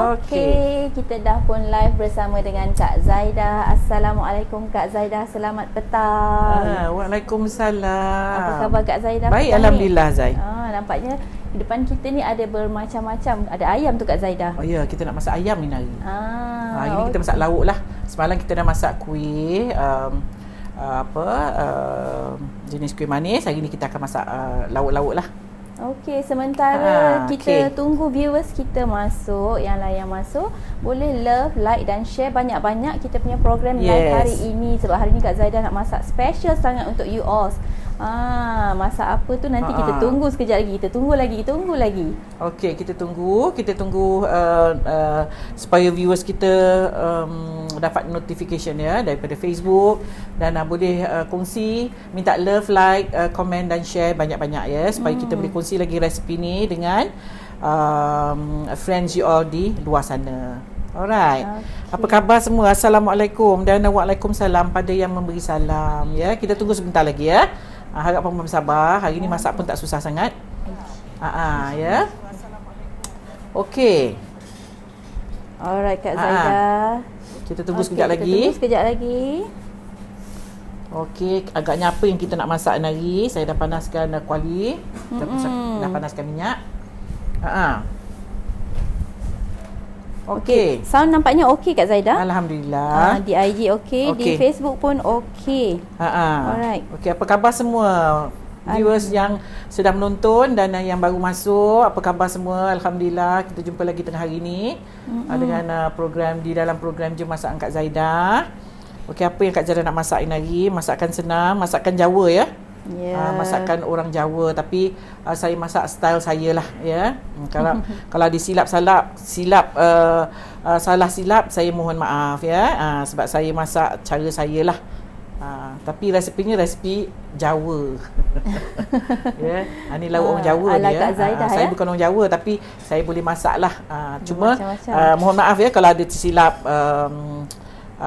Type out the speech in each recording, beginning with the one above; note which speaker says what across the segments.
Speaker 1: Okey, kita dah pun live bersama dengan Kak Zaidah. Assalamualaikum Kak Zaidah, selamat petang.
Speaker 2: Waalaikumsalam.
Speaker 1: Apa khabar Kak Zaidah?
Speaker 2: Baik, alhamdulillah Zai.
Speaker 1: Nampaknya di depan kita ni ada bermacam-macam. Ada ayam tu Kak Zaidah.
Speaker 2: Oh ya, kita nak masak ayam ni hari. Hari ni kita masak lauk lah. Semalam kita dah masak kuih jenis kuih manis. Hari ni kita akan masak lauk-lauk lah.
Speaker 1: Okey, sementara kita tunggu viewers kita masuk, yang lain masuk, boleh love, like dan share banyak-banyak kita punya program live hari ini. Sebab hari ni Kak Zaidah nak masak special sangat untuk you all. Masak apa tu nanti kita tunggu sekejap lagi. Kita tunggu lagi. Okey,
Speaker 2: kita tunggu supaya viewers kita dapat notification ya daripada Facebook dan boleh kongsi, minta love, like, komen dan share banyak-banyak ya supaya kita boleh kongsi lagi resipi ni dengan friends you all di luar sana. Alright. Apa khabar semua? Assalamualaikum dan waalaikumsalam pada yang memberi salam ya. Kita tunggu sebentar lagi ya. Harap puan bersabar. Hari ni masak pun tak susah sangat. Ya. Okey.
Speaker 1: Alright Kak Zaidah.
Speaker 2: Kita tunggu sekejap lagi. Okey, agaknya apa yang kita nak masak hari? Saya dah panaskan kuali. Dah panaskan minyak. Okey.
Speaker 1: Sound nampaknya okey Kak Zaidah?
Speaker 2: Alhamdulillah.
Speaker 1: Di IG okey, di Facebook pun okey.
Speaker 2: Alright. Okey, apa khabar semua? Viewers yang sedang menonton dan yang baru masuk, apa khabar semua? Alhamdulillah, kita jumpa lagi tengah hari ni dengan program di dalam program Jom Masak Kak Zaidah. Okey, apa yang Kak Zaidah nak masak hari? Masakan senang, masakan Jawa ya. Masakan orang Jawa, tapi saya masak style saya lah ya. Kalau disilap salah silap, saya mohon maaf ya. Sebab saya masak cara saya lah. Tapi resepinya resepi Jawa. Ya, ni lauk orang Jawa ni ya. Saya bukan orang Jawa tapi saya boleh masak lah. Cuma mohon maaf ya kalau ada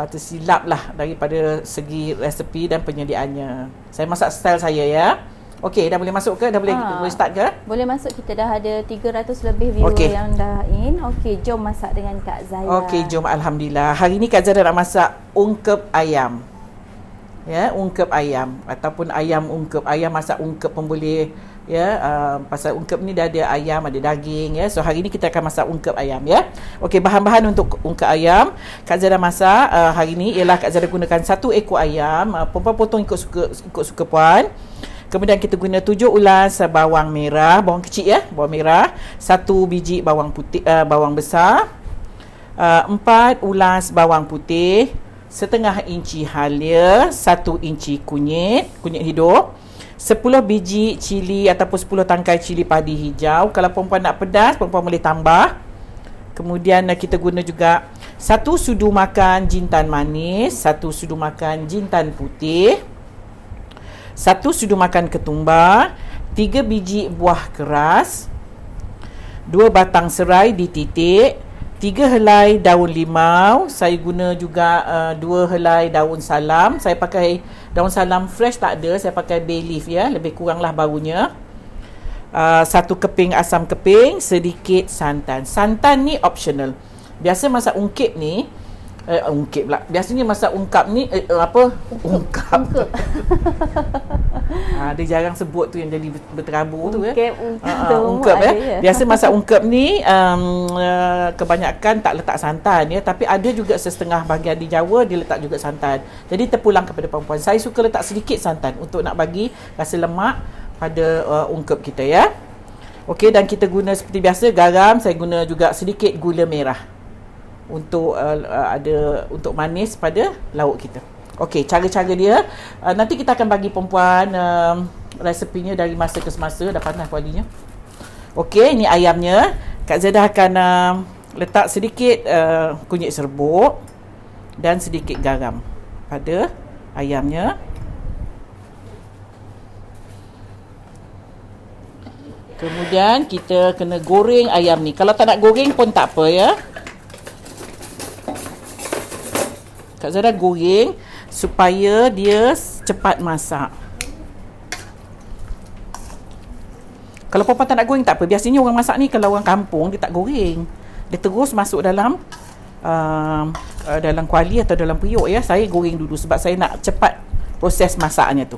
Speaker 2: tersilap lah daripada segi resepi dan penyediaannya. Saya masak style saya ya. Okey, dah boleh masuk ke? Dah boleh start ke?
Speaker 1: Boleh masuk. Kita dah ada 300 lebih viewer yang dah in. Okey, jom masak dengan Kak Zaidah. Okey,
Speaker 2: jom. Alhamdulillah. Hari ni Kak Zaidah nak masak ungkep ayam. Ya, ungkep ayam ataupun ayam ungkep. Ayam masak ungkep pun boleh. Ya, pasal ungkep ni dah ada ayam, ada daging ya. So hari ni kita akan masak ungkep ayam ya. Okey, bahan-bahan untuk ungkep ayam Kak Zaidah masak hari ni ialah Kak Zaidah gunakan 1 ekor ayam. Puan potong ikut suka puan. Kemudian kita guna 7 ulas bawang merah, bawang kecil ya, bawang merah, 1 biji bawang putih, bawang besar, 4 ulas bawang putih, setengah inci halia, 1 inci kunyit hidup, 10 biji cili ataupun 10 tangkai cili padi hijau. Kalau perempuan nak pedas, perempuan boleh tambah. Kemudian kita guna juga 1 sudu makan jintan manis, 1 sudu makan jintan putih, 1 sudu makan ketumbar, 3 biji buah keras, 2 batang serai dititik, 3 helai daun limau. Saya guna juga 2 helai daun salam. Saya pakai daun salam fresh tak ada, saya pakai bay leaf ya, lebih kuranglah baunya. 1 keping asam keping, sedikit santan. Santan ni optional. Biasa masak ungkep ni ungkep pula. Biasanya masak ungkap ni ungkap. Dia jarang sebut tu yang jadi berterabur tu ya. Ungkep ya. Biasa masak ungkep ni kebanyakan tak letak santan ya, tapi ada juga setengah bahagian di Jawa dia letak juga santan. Jadi terpulang kepada perempuan. Saya suka letak sedikit santan untuk nak bagi rasa lemak pada ungkep kita ya. Okey, dan kita guna seperti biasa garam, saya guna juga sedikit gula merah untuk untuk manis pada lauk kita. Okey, cara-cara dia nanti kita akan bagi perempuan resepinya dari masa ke semasa. Dah panas kualinya. Okey, ini ayamnya. Kak Zaidah akan letak sedikit kunyit serbuk dan sedikit garam pada ayamnya. Kemudian kita kena goreng ayam ni. Kalau tak nak goreng pun tak apa ya. Kak Zaidah goreng supaya dia cepat masak. Kalau perempuan tak nak goreng tak apa. Biasanya orang masak ni kalau orang kampung dia tak goreng. dia terus masuk dalam dalam kuali atau dalam periuk ya. Saya goreng dulu sebab saya nak cepat proses masaknya tu.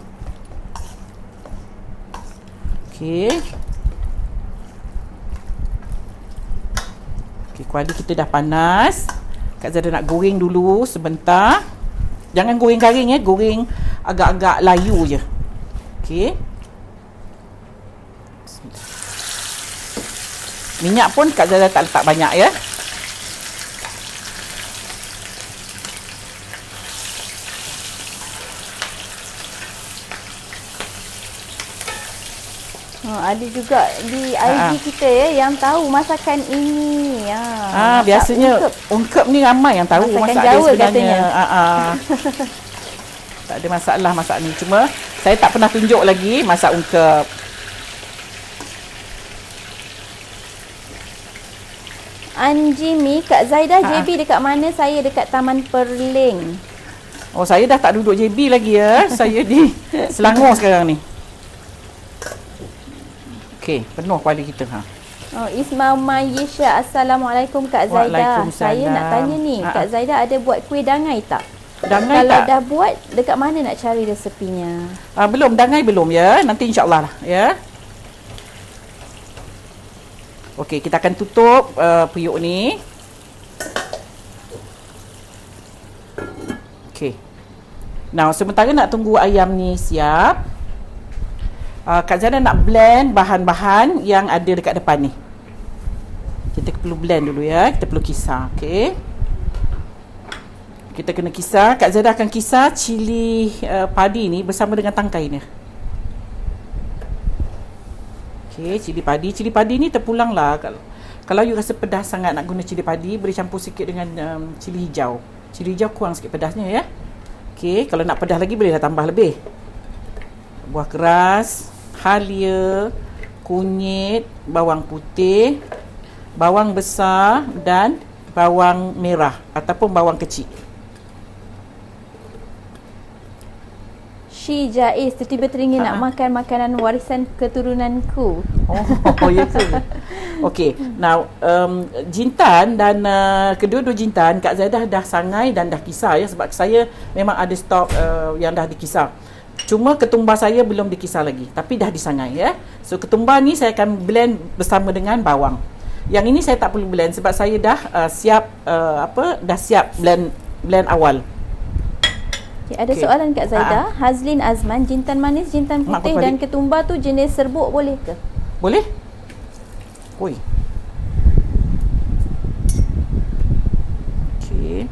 Speaker 2: Okey. Okey, kuali kita dah panas. Kak Zada nak goreng dulu sebentar. Jangan goreng kering ya, goreng agak-agak layu je. Okey. Minyak pun Kak Zada tak letak banyak ya.
Speaker 1: Ada juga di IG kita ya yang tahu masakan ini.
Speaker 2: Biasanya ungkep ni ramai yang tahu masak dia sebenarnya. Tak ada masalah masak ni. Cuma saya tak pernah tunjuk lagi masak ungkep.
Speaker 1: Anjimi, Kak Zaidah JB dekat mana? Saya dekat Taman Perling.
Speaker 2: Oh, saya dah tak duduk JB lagi ya. Saya di Selangor sekarang ni. Okey, penuh kuali kita.
Speaker 1: Ismail Mayisha, Assalamualaikum Kak Zaidah. Saya nak tanya ni, Kak Zaidah ada buat kuih dangai tak?
Speaker 2: Dangai
Speaker 1: kalau
Speaker 2: tak?
Speaker 1: Dah buat, dekat mana nak cari resepinya?
Speaker 2: Belum, dangai belum ya. Nanti insya-Allah lah ya. Okey, kita akan tutup periuk ni. Okey. Now, sementara nak tunggu ayam ni siap, Kak Zada nak blend bahan-bahan yang ada dekat depan ni. Kita perlu blend dulu ya. Kita perlu kisar. Okey. Kita kena kisar. Kak Zada akan kisar cili padi ni bersama dengan tangkainya. Okey, cili padi. Cili padi ni terpulang lah. Kalau you rasa pedas sangat nak guna cili padi, boleh campur sikit dengan cili hijau. Cili hijau kurang sikit pedasnya ya. Okey, kalau nak pedas lagi bolehlah tambah lebih. Buah keras, halia, kunyit, bawang putih, bawang besar dan bawang merah ataupun bawang kecil.
Speaker 1: Shi Jaiz tiba-tiba teringin nak makan makanan warisan keturunanku.
Speaker 2: Oh ya ke? Okey, now jintan dan kedua-dua jintan Kak Zaidah dah sangai dan dah kisar ya, sebab saya memang ada stok yang dah dikisar. Cuma ketumbar saya belum dikisar lagi, tapi dah disangai ya. So ketumbar ni saya akan blend bersama dengan bawang. Yang ini saya tak perlu blend sebab saya dah siap dah siap blend awal.
Speaker 1: Okay, ada soalan Kak Zaidah. Hazlin Azman, jintan manis, jintan putih dan ketumbar tu jenis serbuk boleh ke?
Speaker 2: Boleh. Oi. Okey.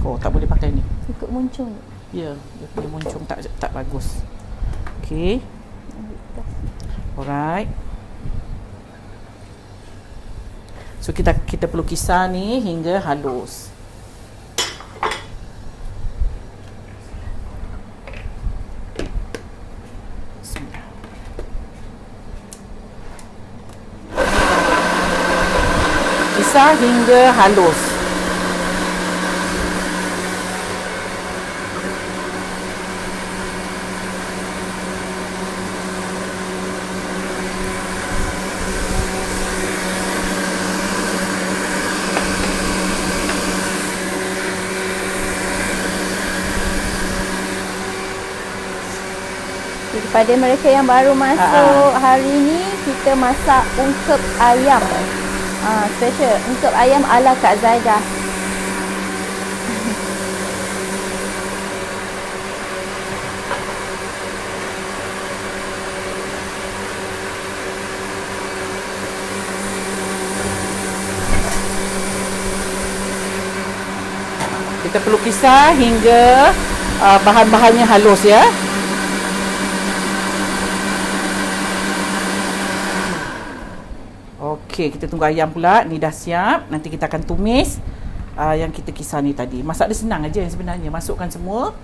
Speaker 2: Oh, tak boleh pakai ni.
Speaker 1: Ikut muncung.
Speaker 2: Ya, dia punya muncung tak bagus. Okey. Alright. So kita perlu kisar ni hingga halus. Kisar hingga halus.
Speaker 1: Kepada mereka yang baru masuk hari ini, kita masak ungkep ayam. Special ungkep ayam ala Kak Zaidah.
Speaker 2: Kita perlu kisar hingga bahan-bahannya halus ya. Okey, kita tunggu ayam pula. Ni dah siap. Nanti kita akan tumis yang kita kisar ni tadi. Masak dia senang aja sebenarnya. Masukkan semua.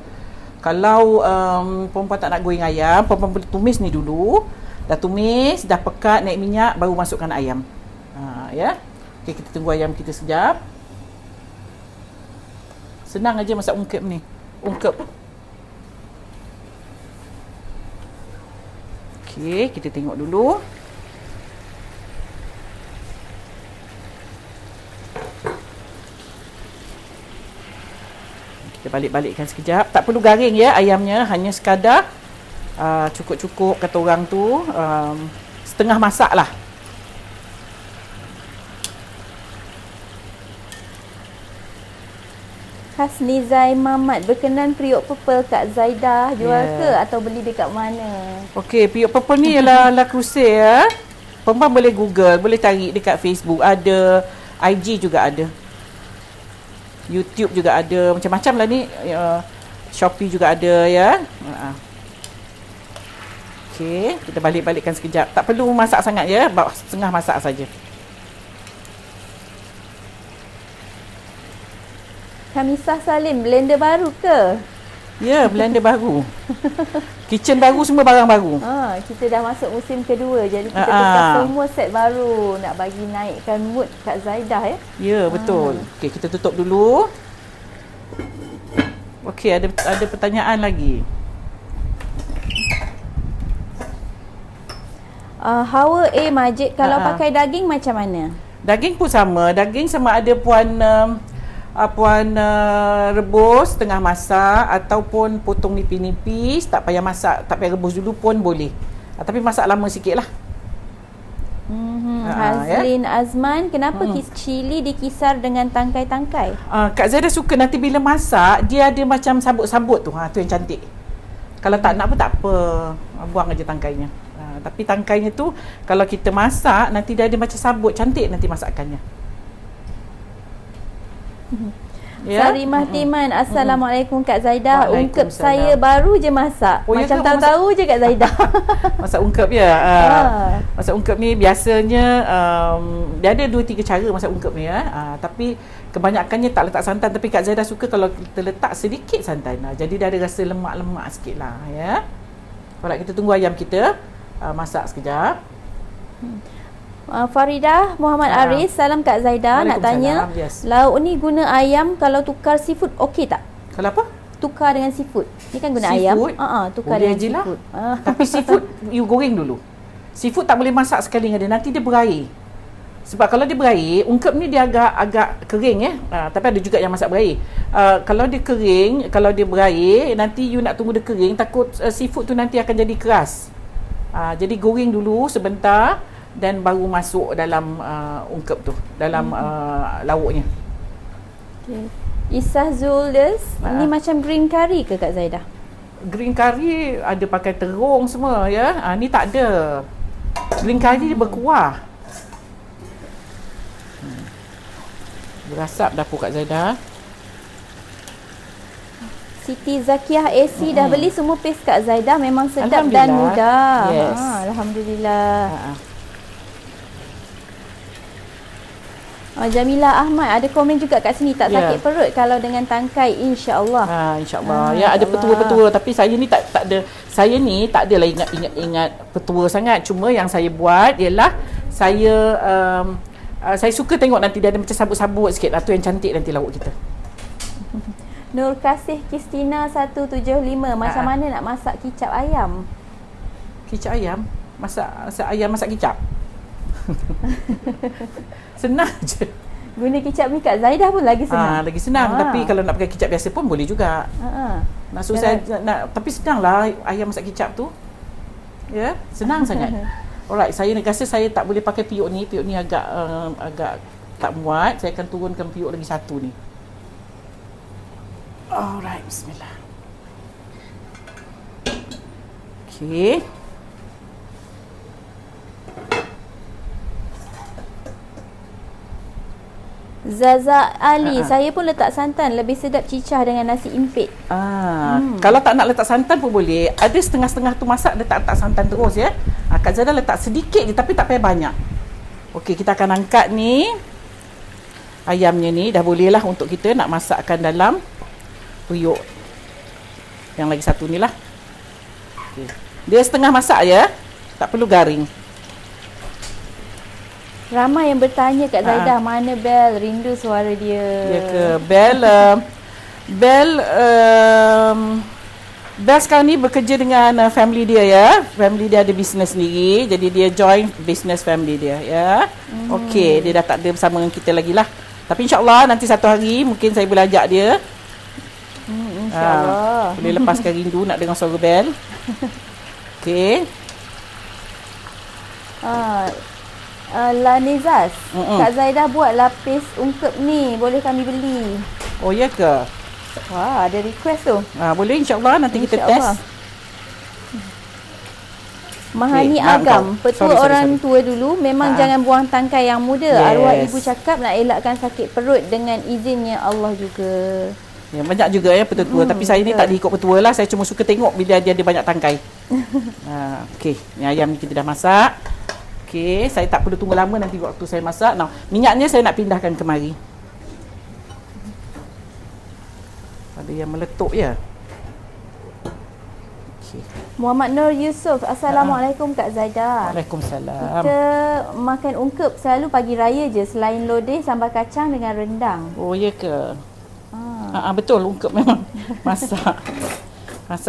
Speaker 2: Kalau perempuan tak nak goreng ayam, perempuan boleh tumis ni dulu. Dah tumis, dah pekat, naik minyak, baru masukkan ayam. Ya. Okey, kita tunggu ayam kita sekejap. Senang aja masak ungkep ni. Ungkep. Okey, kita tengok dulu. Kita balik-balikkan sekejap. Tak perlu garing ya ayamnya, hanya sekadar cukup-cukup kata orang tu, setengah masak lah.
Speaker 1: Hasni Zai Mamat berkenan periuk purple Kak Zaidah jual ke atau beli dekat mana?
Speaker 2: Okey, periuk purple ni ialah La Crusade ya. Perempuan boleh Google, boleh cari dekat Facebook ada, IG juga ada. YouTube juga ada, macam-macam lah ni. Shopee juga ada ya. Okey, kita balik-balikkan sekejap. Tak perlu masak sangat ya, bawa setengah masak saja.
Speaker 1: Kamisah Salim, blender baru ke?
Speaker 2: Ya, blender baru. Kitchen baru, semua barang baru.
Speaker 1: Kita dah masuk musim kedua, jadi kita tukar semua set baru nak bagi naikkan mood Kak Zaidah ya.
Speaker 2: Ya, betul. Okey, kita tutup dulu. Okey, ada pertanyaan lagi.
Speaker 1: Hawa A Majid, kalau pakai daging macam mana?
Speaker 2: Daging pun sama. Daging sama ada puan rebus tengah masak ataupun potong nipis-nipis, tak payah masak, tak payah rebus dulu pun boleh. Tapi masak lama sikit lah.
Speaker 1: Hazlin Azman, kenapa cili dikisar dengan tangkai-tangkai?
Speaker 2: Kak Zaidah suka nanti bila masak dia ada macam sabut-sabut tu. Tu yang cantik. Kalau tak nak pun tak apa, buang aja tangkainya. Tapi tangkainya tu kalau kita masak nanti dia ada macam sabut, cantik nanti masakannya.
Speaker 1: Sarimah Timan, Assalamualaikum Kak Zaidah. Ungkep saya baru je masak. Macam tahu-tahu je Kak Zaidah.
Speaker 2: Masak ungkep ya. Masak ungkep ni biasanya dia ada 2-3 cara masak ungkep ni ya. Tapi kebanyakannya tak letak santan, tapi Kak Zaidah suka kalau kita letak sedikit santan. Jadi dia ada rasa lemak-lemak sikit lah ya. Alright, kita tunggu ayam kita masak sekejap.
Speaker 1: Faridah Muhammad Aris, salam Kak Zaidah, nak tanya, lauk ni guna ayam, kalau tukar seafood okey tak?
Speaker 2: Kalau apa?
Speaker 1: Tukar dengan seafood. Ni kan guna
Speaker 2: seafood?
Speaker 1: ayam. Tukar dengan seafood.
Speaker 2: Tapi seafood you goreng dulu. Seafood tak boleh masak sekali dengan dia, nanti dia berair. Sebab kalau dia berair, ungkep ni dia agak kering ya. Tapi ada juga yang masak berair. Kalau dia kering, kalau dia berair, nanti you nak tunggu dia kering, takut seafood tu nanti akan jadi keras. Jadi goreng dulu sebentar dan baru masuk dalam ungkep tu, dalam lauknya.
Speaker 1: Okay. Isah Zuldes, ini macam green curry ke Kak Zaidah?
Speaker 2: Green curry ada pakai terung semua ya. Ni tak ada. Green curry dia berkuah. Berasap dapur Kak Zaidah.
Speaker 1: Siti Zakiah AC dah beli semua paste Kak Zaidah, memang sedap dan mudah.
Speaker 2: Yes.
Speaker 1: Alhamdulillah. Jamila Ahmad ada komen juga kat sini, tak sakit perut kalau dengan tangkai, insya-Allah.
Speaker 2: Insya-Allah. Ada petua-petua, tapi saya ni tak ada. Saya ni tak adalah ingat petua sangat. Cuma yang saya buat ialah saya suka tengok nanti dia ada macam sabut-sabut sikit. Tu yang cantik nanti lauk kita.
Speaker 1: Nur Kasih Kristina 175, macam mana nak masak kicap ayam?
Speaker 2: Kicap ayam? Masak ayam masak kicap? Senang je.
Speaker 1: Guna kicap ni Kak Zaidah pun lagi senang.
Speaker 2: Lagi senang. Tapi kalau nak pakai kicap biasa pun boleh juga. Nak susah tapi senanglah ayam masak kicap tu. Ya, senang sangat. Alright, saya rasa saya tak boleh pakai periuk ni. Periuk ni agak tak muat. Saya akan turunkan periuk lagi satu ni. Alright, bismillah. Okey.
Speaker 1: Zaza Ali, saya pun letak santan, lebih sedap cicah dengan nasi impit.
Speaker 2: Kalau tak nak letak santan pun boleh. Ada setengah-setengah tu masak letak santan terus ya. Kak Zaidah letak sedikit je, tapi tak payah banyak. Okey, kita akan angkat ni. Ayamnya ni dah boleh lah untuk kita nak masakkan dalam periuk. Yang lagi satu ni lah. Okay. Dia setengah masak ya. Tak perlu garing.
Speaker 1: Ramai yang bertanya Kak Zaidah, mana Bel? Rindu suara dia.
Speaker 2: Ya ke? Bel sekarang ni bekerja dengan family dia ya. Family dia ada bisnes sendiri. Jadi dia join bisnes family dia ya. Okey, dia dah tak ada bersama dengan kita lagi lah. Tapi insya-Allah nanti satu hari mungkin saya boleh ajak dia.
Speaker 1: InsyaAllah.
Speaker 2: Boleh lepaskan rindu nak dengar suara bel. Okey.
Speaker 1: Lanizas, Kak Zaidah buat lapis ungkep ni, boleh kami beli?
Speaker 2: Oh ya ke?
Speaker 1: Wah, ada request tu.
Speaker 2: Boleh, insyaAllah nanti kita test.
Speaker 1: Mahani Agam, petua orang tua dulu, memang jangan buang tangkai yang muda. Arwah ibu cakap nak elakkan sakit perut dengan izinnya Allah juga.
Speaker 2: Ya, banyak juga ya petua-tua, tapi saya ni tak diikut petua lah, saya cuma suka tengok bila dia ada banyak tangkai. Okey, ni ayam ni kita dah masak. Okey, saya tak perlu tunggu lama nanti waktu saya masak. Nah, minyaknya saya nak pindahkan kemari. Ada yang meletup ya. Okey.
Speaker 1: Muhammad Nur Yusof, Assalamualaikum Kak Zaidah.
Speaker 2: Waalaikumsalam.
Speaker 1: Kita makan ungkep selalu pagi raya je, selain lodeh, sambal kacang dengan rendang.
Speaker 2: Oh ya ke? Betul, ungkep memang masak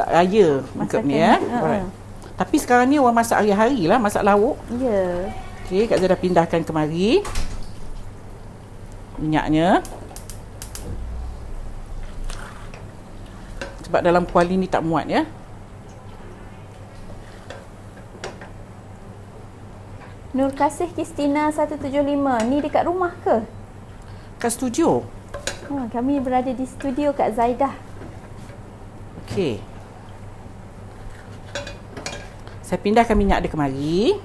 Speaker 2: raya ungkep ni ya. Tapi sekarang ni orang masak hari-hari lah, masak lauk.
Speaker 1: Ya.
Speaker 2: Okey, Kak Zaidah pindahkan kemari minyaknya. Sebab dalam kuali ni tak muat ya.
Speaker 1: Nur Kasih Kristina 175, ni dekat rumah ke?
Speaker 2: Kat studio.
Speaker 1: Kami berada di studio Kak Zaidah.
Speaker 2: Okey. Saya pindahkan minyak dia kemari.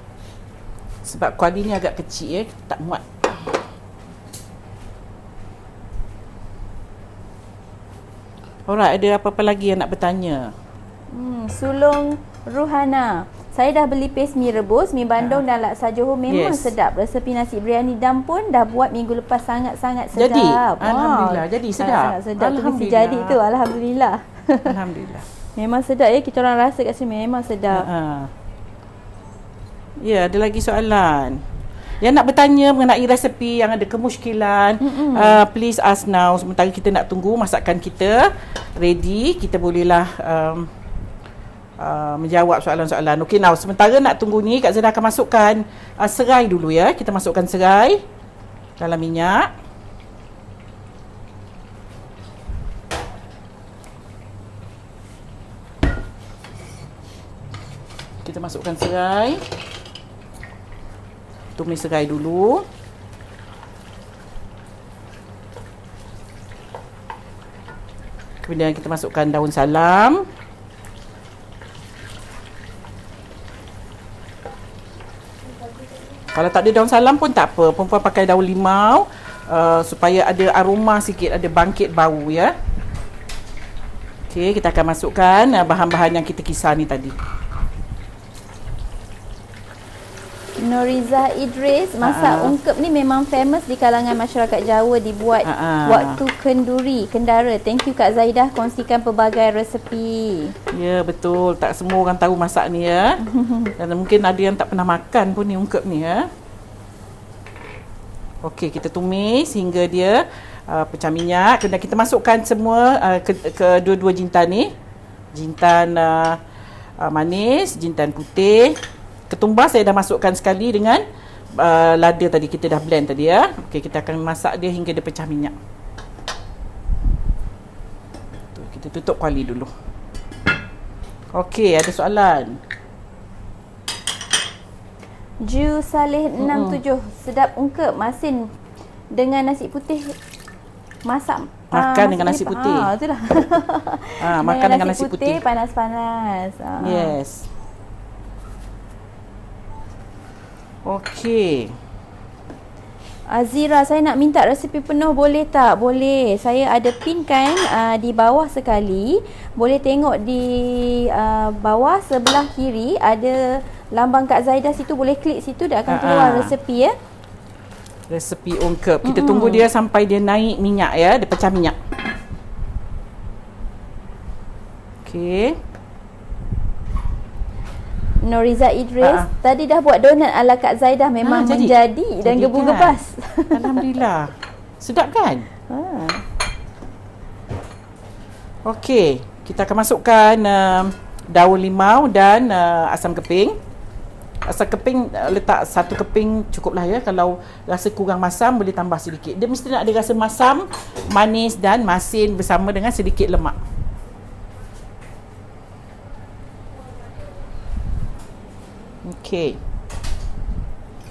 Speaker 2: Sebab kuali ni agak kecil ya, tak muat. Alright, ada apa-apa lagi yang nak bertanya?
Speaker 1: Sulong Ruhana, saya dah beli paste mi rebus, mi bandung dan laksa Johor, memang sedap. Resepi nasi biryani dam pun dah buat minggu lepas, sangat-sangat sedap.
Speaker 2: Jadi, alhamdulillah, jadi sedap.
Speaker 1: Sangat sedap. Tu jadi tu, alhamdulillah.
Speaker 2: Alhamdulillah.
Speaker 1: Memang sedap ya, kita orang rasa kat sini memang sedap.
Speaker 2: Ya, ada lagi soalan. Yang nak bertanya mengenai resepi yang ada kemusykilan, please ask now. Sementara kita nak tunggu masakan kita ready, kita bolehlah menjawab soalan-soalan. Okey, now sementara nak tunggu ni, Kak Zaidah akan masukkan serai dulu ya. Kita masukkan serai dalam minyak. Kita masukkan serai. Tumis serai dulu. Kemudian kita masukkan daun salam. Kalau tak ada daun salam pun tak apa. Perempuan pakai daun limau supaya ada aroma sikit, ada bangkit bau ya. Okey, kita akan masukkan bahan-bahan yang kita kisar ni tadi.
Speaker 1: Noriza Idris, masak ungkep ni memang famous di kalangan masyarakat Jawa, dibuat waktu kenduri, kendara. Thank you Kak Zaidah kongsikan pelbagai resepi.
Speaker 2: Ya, betul. Tak semua orang tahu masak ni ya. Dan mungkin ada yang tak pernah makan pun ni ungkep ni ya. Okey, kita tumis hingga dia pecah minyak. Kemudian kita masukkan semua ke dua-dua jintan ni. Jintan manis, jintan putih. Ketumbar saya dah masukkan sekali dengan lada tadi, kita dah blend tadi ya. Okey, kita akan masak dia hingga dia pecah minyak. Kita tutup kuali dulu. Okey, ada soalan.
Speaker 1: Ju Saleh 67, sedap ungkep masin dengan nasi putih. Masak
Speaker 2: makan dengan nasi putih.
Speaker 1: Itulah.
Speaker 2: Makan dengan nasi putih
Speaker 1: panas-panas.
Speaker 2: Yes. Okey.
Speaker 1: Azira, saya nak minta resepi penuh, boleh tak? Boleh. Saya ada pin kan di bawah sekali. Boleh tengok di bawah sebelah kiri ada lambang Kak Zaidah, situ boleh klik situ, dia akan keluar resepi ya.
Speaker 2: Resepi ungkep. Kita tunggu dia sampai dia naik minyak ya, dia pecah minyak. Okey.
Speaker 1: Noriza Idris, tadi dah buat donat ala Kak Zaidah, memang menjadi dan gebu-gebas.
Speaker 2: Kan? Alhamdulillah. Sedap kan? Okey, kita akan masukkan daun limau dan asam keping. Asam keping letak satu keping cukuplah ya. Kalau rasa kurang masam boleh tambah sedikit. Dia mesti nak ada rasa masam, manis dan masin bersama dengan sedikit lemak. Okey.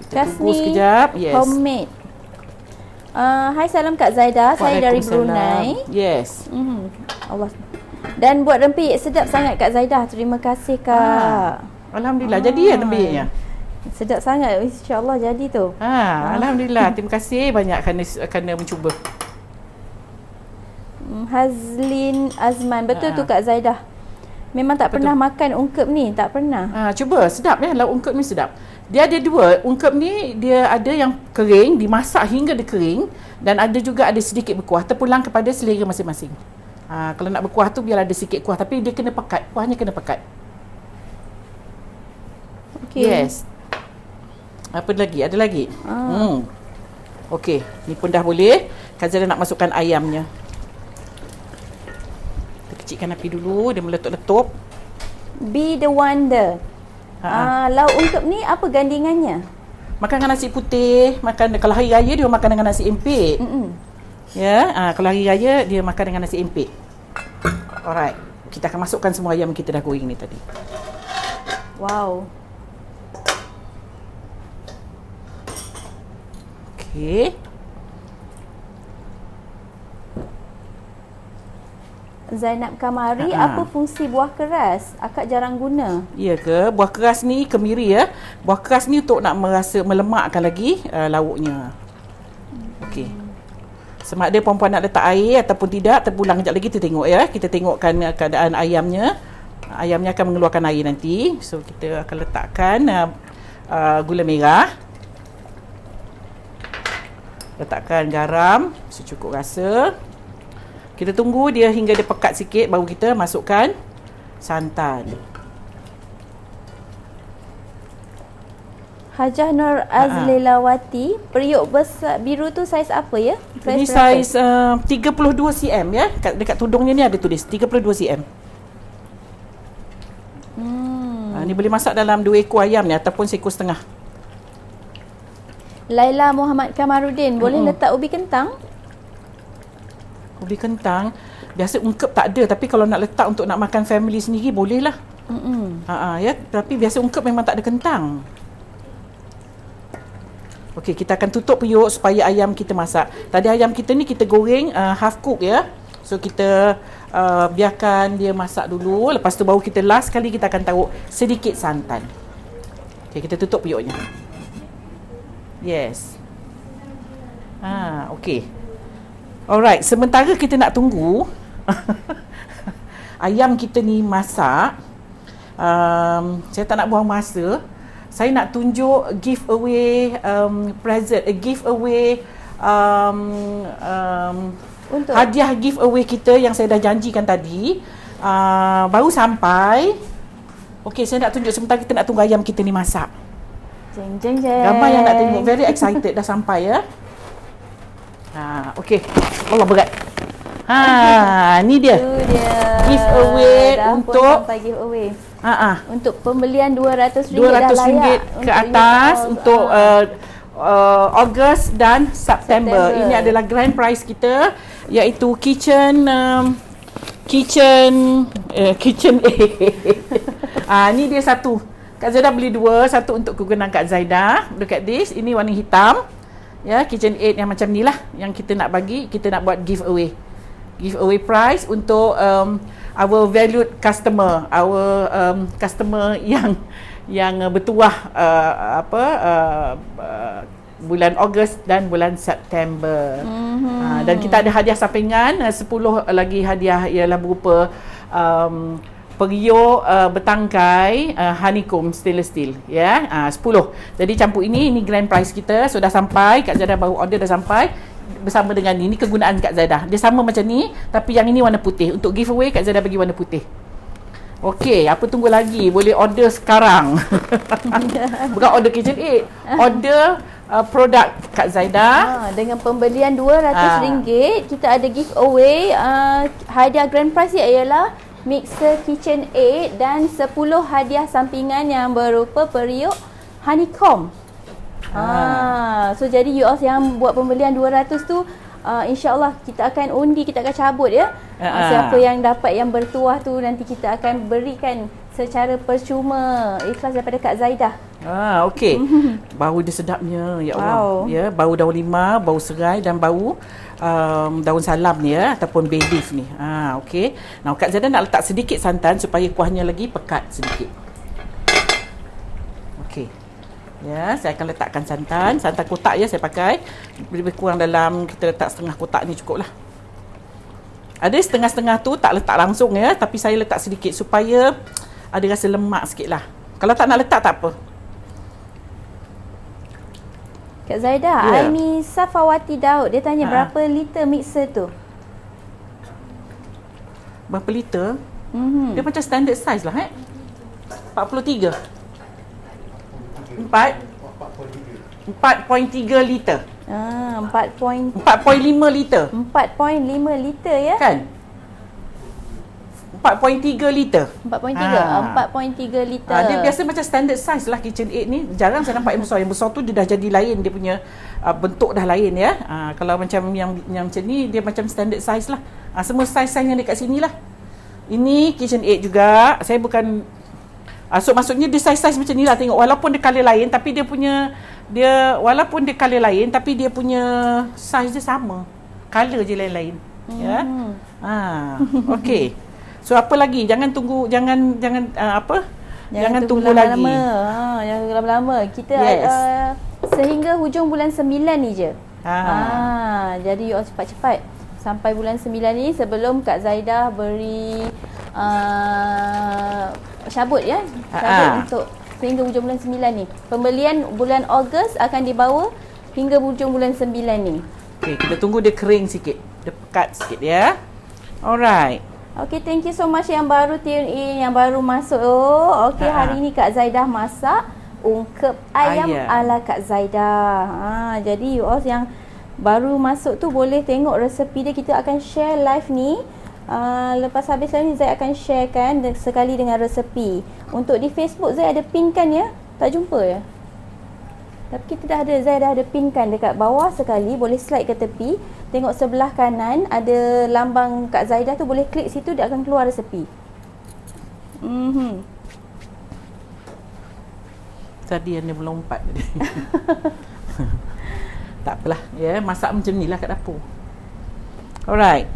Speaker 2: Kita tunggu sekejap. Yes.
Speaker 1: Homemade. Hai, salam Kak Zaidah. Saya dari Brunei.
Speaker 2: Yes.
Speaker 1: Allah. Dan buat rempeyek sedap sangat Kak Zaidah. Terima kasih Kak.
Speaker 2: Alhamdulillah. Jadi ya rempeyeknya.
Speaker 1: Sedap sangat. InsyaAllah jadi tu.
Speaker 2: Alhamdulillah. Terima kasih banyak kerana mencuba.
Speaker 1: Hazlin Azman. Betul tu Kak Zaidah. Memang tak pernah makan ungkep ni. Tak pernah.
Speaker 2: Cuba. Sedap ya. Lauk ungkep ni sedap. Dia ada dua. Ungkep ni dia ada yang kering, dimasak hingga dia kering, dan ada juga ada sedikit berkuah. Terpulang kepada selera masing-masing. Kalau nak berkuah tu biar ada sikit kuah, tapi dia kena pekat. Kuahnya kena pekat.
Speaker 1: Okay.
Speaker 2: Yes. Apa lagi? Ada lagi? Okey, ni pun dah boleh. Kak Zaidah nak masukkan ayamnya. Kita kecilkan api dulu, dia meletup-letup.
Speaker 1: Be the wonder. Lauk ungkep ni apa gandingannya?
Speaker 2: Makan dengan nasi putih, kalau hari raya dia makan dengan nasi empit. Ya, kalau hari raya dia makan dengan nasi empit. Alright, kita akan masukkan semua ayam kita dah goreng ni tadi.
Speaker 1: Wow.
Speaker 2: Okey.
Speaker 1: Zainab Kamari, apa fungsi buah keras? Akak jarang guna.
Speaker 2: Ya ke? Buah keras ni kemiri ya. Buah keras ni untuk nak melemakkan lagi lauknya. Okey. Sama ada perempuan nak letak air ataupun tidak, terpulang kejap lagi kita tengok ya. Kita tengokkan keadaan ayamnya. Ayamnya akan mengeluarkan air nanti. So kita akan letakkan gula merah. Letakkan garam secukup rasa. Kita tunggu dia hingga dia pekat sikit, baru kita masukkan santan.
Speaker 1: Hajah Nur Azlilawati, periuk besar biru tu saiz apa ya?
Speaker 2: Ini saiz 32 cm ya. Dekat tudungnya ni ada tulis 32 cm. Ni boleh masak dalam 2 ekor ayam ni ataupun seekor setengah.
Speaker 1: Laila Muhammad Kamarudin, boleh letak ubi kentang?
Speaker 2: Ubi kentang biasa ungkep tak ada, tapi kalau nak letak untuk nak makan family sendiri boleh lah. Ya, tapi biasa ungkep memang tak ada kentang. Okey, kita akan tutup periuk supaya ayam kita masak. Tadi ayam kita ni kita goreng half cook ya. So kita biarkan dia masak dulu, lepas tu baru kita last kali kita akan taruh sedikit santan. Okey, kita tutup periuknya. Yes. Okey. Alright, sementara kita nak tunggu ayam kita ni masak, saya tak nak buang masa. Saya nak tunjuk giveaway present, giveaway untuk hadiah giveaway kita yang saya dah janjikan tadi. Baru sampai. Okey, saya nak tunjuk sementara kita nak tunggu ayam kita ni masak.
Speaker 1: Jeng jeng jeng.
Speaker 2: Ramai yang nak tengok, very excited dah sampai ya. Okey. Allah berat. Ni dia.
Speaker 1: Itu dia.
Speaker 2: Giveaway untuk
Speaker 1: giveaway.
Speaker 2: Untuk
Speaker 1: pembelian RM200
Speaker 2: ke atas untuk Ogos dan September. Ini adalah grand prize kita, iaitu kitchen ni dia satu. Kak Zaidah beli dua, satu untuk kegunaan Kak Zaidah. Look at this, ini warna hitam. Ya, Kitchen 8 yang macam ni lah yang kita nak bagi, kita nak buat giveaway. Giveaway prize untuk our valued customer, our customer yang bertuah bulan Ogos dan bulan September. Dan kita ada hadiah sampingan, 10 lagi hadiah ialah berupa periuk bertangkai honeycomb stainless steel ya. 10. Jadi campur ini grand prize kita sudah sampai. Kak Zaidah baru order dah sampai bersama dengan ini kegunaan Kak Zaidah. Dia sama macam ni tapi yang ini warna putih. Untuk giveaway Kak Zaidah bagi warna putih. Okey, apa tunggu lagi? Boleh order sekarang. Bukan order Kitchen 8, order produk Kak Zaidah.
Speaker 1: Dengan pembelian RM200 kita ada giveaway. Hadiah grand prize ialah mixer Kitchen 8 dan 10 hadiah sampingan yang berupa periuk honeycomb. So jadi you all yang buat pembelian 200 tu InsyaAllah kita akan undi, kita akan cabut ya. Siapa yang dapat yang bertuah tu nanti kita akan berikan secara percuma, ikhlas daripada Kak Zaidah.
Speaker 2: Okey. Bau dia sedapnya, ya Allah. Ya, bau daun limau, bau serai dan bau daun salam ni ya, ataupun bay leaf ni. Okey. Now Kak Zaidah nak letak sedikit santan supaya kuahnya lagi pekat sedikit. Okey. Ya, saya akan letakkan santan kotak ya saya pakai. Lebih kurang dalam, kita letak setengah kotak ni cukup lah. Ada setengah-setengah tu tak letak langsung ya, tapi saya letak sedikit supaya ada rasa lemak sikit lah. Kalau tak nak letak tak apa.
Speaker 1: Kak Zaidah, Aini Safawati Daud, dia tanya berapa liter mixer tu?
Speaker 2: Berapa liter? Dia macam standard size lah 43. 4.3 liter. 4.5 liter. 4.5
Speaker 1: liter ya?
Speaker 2: Kan? 4.3 liter.
Speaker 1: 4.3 liter.
Speaker 2: Dia biasa macam standard size lah KitchenAid ni. Jarang saya nampak yang besar. Yang besar tu dia dah jadi lain, dia punya bentuk dah lain ya. Kalau macam yang macam ni dia macam standard size lah. Semua size-size yang dekat sini lah. Ini KitchenAid juga. Saya bukan maksudnya dia size-size macam ni lah. Tengok walaupun dia colour lain tapi dia punya size dia sama. Colour je lain-lain. Ya. Okey. So apa lagi? Jangan tunggu lagi.
Speaker 1: Jangan tunggu lama-lama. Kita sehingga hujung bulan 9 ni je. Jadi you all cepat-cepat sampai bulan 9 ni sebelum Kak Zaidah beri cabut ya. Cabut untuk sehingga hujung bulan 9 ni. Pembelian bulan Ogos akan dibawa hingga hujung bulan 9 ni.
Speaker 2: Okey, kita tunggu dia kering sikit. Dia pekat sikit ya. Alright.
Speaker 1: Okay, thank you so much yang baru tune in, yang baru masuk. Okay, hari ni Kak Zaidah masak ungkep ayam ala Kak Zaidah. Jadi you all yang baru masuk tu boleh tengok resepi dia. Kita akan share live ni. Lepas habis live ni Zai akan sharekan sekali dengan resepi. Untuk di Facebook Zai ada pinkan ya. Tak jumpa ya? Tapi kita Zai dah ada pinkan dekat bawah sekali. Boleh slide ke tepi. Tengok sebelah kanan ada lambang Kak Zaidah tu, boleh klik situ, dia akan keluar resepi.
Speaker 2: Tadi yang dia melompat. Tak apalah ya, masak macam ni lah kat dapur. Alright.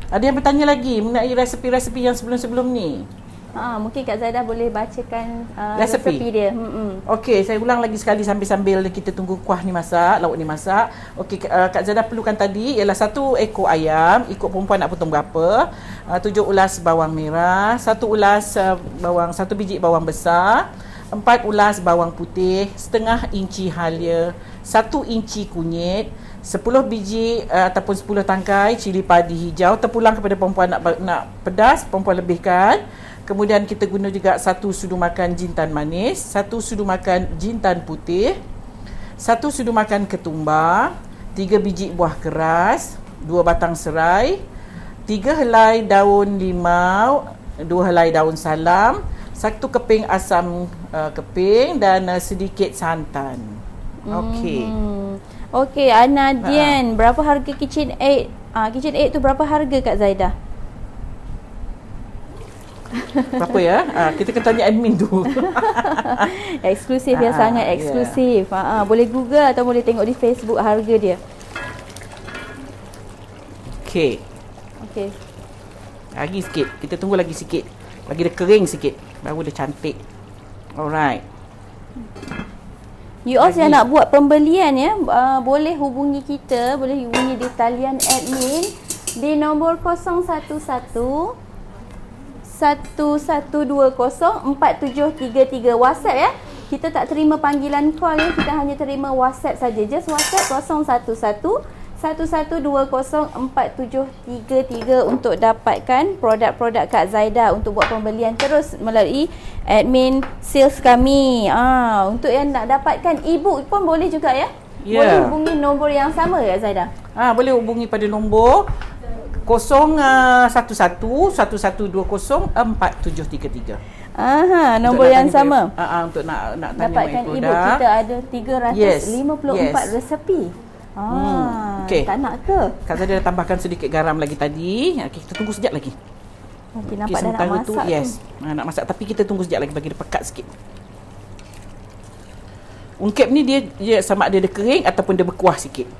Speaker 2: Ada yang bertanya lagi mengenai resepi-resepi yang sebelum-sebelum ni?
Speaker 1: Mungkin Kak Zaidah boleh bacakan resepi dia.
Speaker 2: Okey, saya ulang lagi sekali sambil kita tunggu kuah ni masak, lauk ni masak. Okey, Kak Zaidah perlukan tadi ialah 1 ekor ayam, ikut perempuan nak potong berapa. 7 ulas bawang merah, 1 ulas bawang, 1 biji bawang besar, 4 ulas bawang putih, setengah inci halia, 1 inci kunyit, 10 biji ataupun 10 tangkai cili padi hijau. Terpulang kepada perempuan nak pedas, perempuan lebihkan. Kemudian kita guna juga 1 sudu makan jintan manis, 1 sudu makan jintan putih, 1 sudu makan ketumbar, 3 biji buah keras, 2 batang serai, 3 helai daun limau, 2 helai daun salam, 1 keping asam keping dan sedikit santan. Okey.
Speaker 1: Okey, Ana Dian, berapa harga KitchenAid? KitchenAid tu berapa harga Kak Zaidah?
Speaker 2: Berapa ya? Kita kena tanya admin tu.
Speaker 1: Eksklusif ya, sangat eksklusif. Boleh Google atau boleh tengok di Facebook harga dia. Okey.
Speaker 2: Lagi sikit. Kita tunggu lagi sikit. Bagi dia kering sikit baru dia cantik. Alright.
Speaker 1: You all yang nak buat pembelian ya, boleh hubungi kita, boleh hubungi di talian admin di nombor 011 11204733 WhatsApp ya. Kita tak terima panggilan call ya, kita hanya terima WhatsApp saja. Just WhatsApp 011-11204733 untuk dapatkan produk-produk Kak Zaidah untuk buat pembelian terus melalui admin sales kami. Untuk yang nak dapatkan e-book pun boleh juga ya. Boleh hubungi nombor yang sama Kak Zaidah.
Speaker 2: Boleh hubungi pada nombor 011-1120-4733.
Speaker 1: Nombor yang sama.
Speaker 2: Untuk nak tanya
Speaker 1: dapatkan e-book. Kita ada 354 resepi.
Speaker 2: Okey.
Speaker 1: Tak nak ke?
Speaker 2: Kak Zaida dah tambahkan sedikit garam lagi tadi. Okey, kita tunggu sekejap lagi.
Speaker 1: Okey, nampak dah nak masak
Speaker 2: tu. Yes. Nak masak tapi kita tunggu sekejap lagi bagi dia pekat sikit. Ungkep ni dia sama ada dia kering ataupun dia berkuah sikit.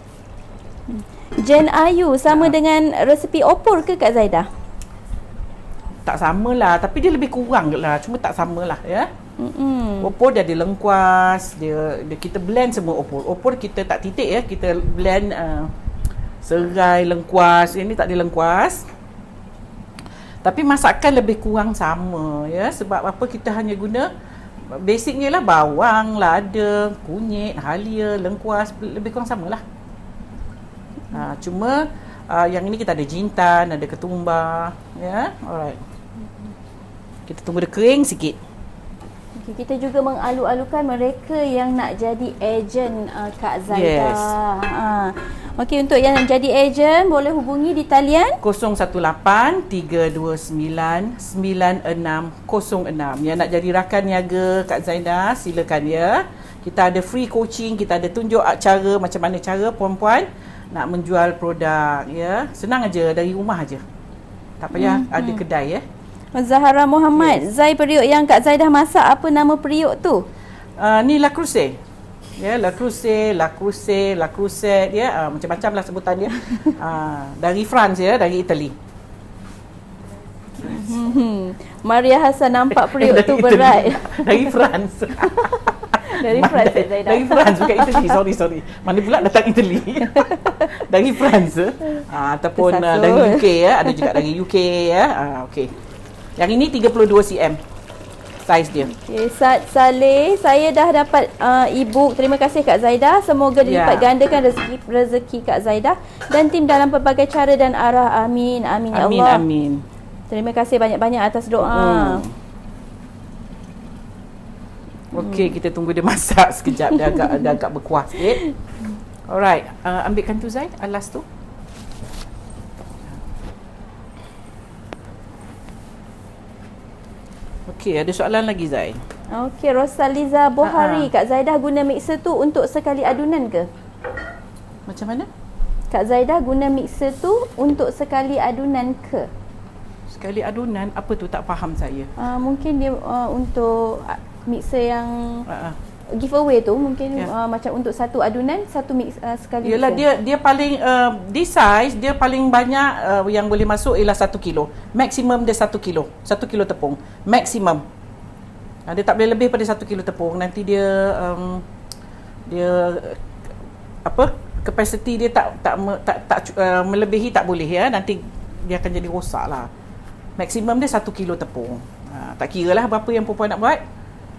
Speaker 1: Jen Ayu sama dengan resepi opor ke Kak Zaida?
Speaker 2: Tak samalah, tapi dia lebih kurang lah. Cuma tak samalah ya. Opor dia ada lengkuas, dia kita blend semua opor. Opor kita tak titik ya, kita blend serai, lengkuas. Ini tak ada lengkuas. Tapi masakan lebih kurang sama ya. Sebab apa, kita hanya guna basicnya lah bawang, lada, kunyit, halia, lengkuas, lebih kurang samalah. Cuma yang ini kita ada jintan, ada ketumbar ya. Alright. Kita tunggu dia kering sikit.
Speaker 1: Okay, kita juga mengalu-alukan mereka yang nak jadi ejen Kak Zaida.
Speaker 2: Yes.
Speaker 1: Okey, untuk yang jadi ejen boleh hubungi di talian
Speaker 2: 018-329-9606. Yang nak jadi rakan niaga Kak Zaida, silakan ya. Kita ada free coaching, kita ada tunjuk cara macam mana cara perempuan nak menjual produk ya. Senang aja, dari rumah aja. Tak payah ada kedai ya.
Speaker 1: Zahara Muhammad, Zai periuk yang Kak Zaidah masak, apa nama periuk tu?
Speaker 2: Ni La Crusade. Ya, La Crusade, ya, macam-macam lah sebutan dia. Dari France ya, dari Itali.
Speaker 1: Maria Hassan, nampak periuk tu berat.
Speaker 2: Dari France.
Speaker 1: Dari France Zaidah.
Speaker 2: Dari France, bukan Itali. Sorry. Mana pula datang Itali. Dari France. Ataupun dari UK ya, ada juga dari UK ya. Okey. Yang ini 32 cm saiz dia.
Speaker 1: Okay, Sad Saleh, saya dah dapat e-book. Terima kasih Kak Zaida. Semoga dilipat gandakan rezeki Kak Zaida dan tim dalam pelbagai cara dan arah. Amin. Amin ya Allah.
Speaker 2: Amin.
Speaker 1: Terima kasih banyak-banyak atas doa.
Speaker 2: Okey, kita tunggu dia masak sekejap. Dia agak berkuah sikit. Alright, ambilkan tu Zai, alas tu. Okey, ada soalan lagi Zai?
Speaker 1: Okey, Rosaliza Bohari, Kak Zaidah guna mixer tu untuk sekali adunan ke?
Speaker 2: Macam mana?
Speaker 1: Kak Zaidah guna mixer tu untuk sekali adunan ke?
Speaker 2: Sekali adunan, apa tu? Tak faham saya.
Speaker 1: Mungkin dia untuk mixer yang giveaway tu mungkin macam untuk satu adunan, satu mix sekali.
Speaker 2: Yalah, dia paling di size dia paling banyak yang boleh masuk ialah 1 kilo. Maksimum dia 1 kilo. 1 kilo tepung. Maksimum. Dia tak boleh lebih pada 1 kilo tepung. Nanti dia capacity dia tak melebihi, tak boleh ya. Nanti dia akan jadi rosak lah. Maksimum dia 1 kilo tepung. Tak kira lah berapa yang perempuan nak buat.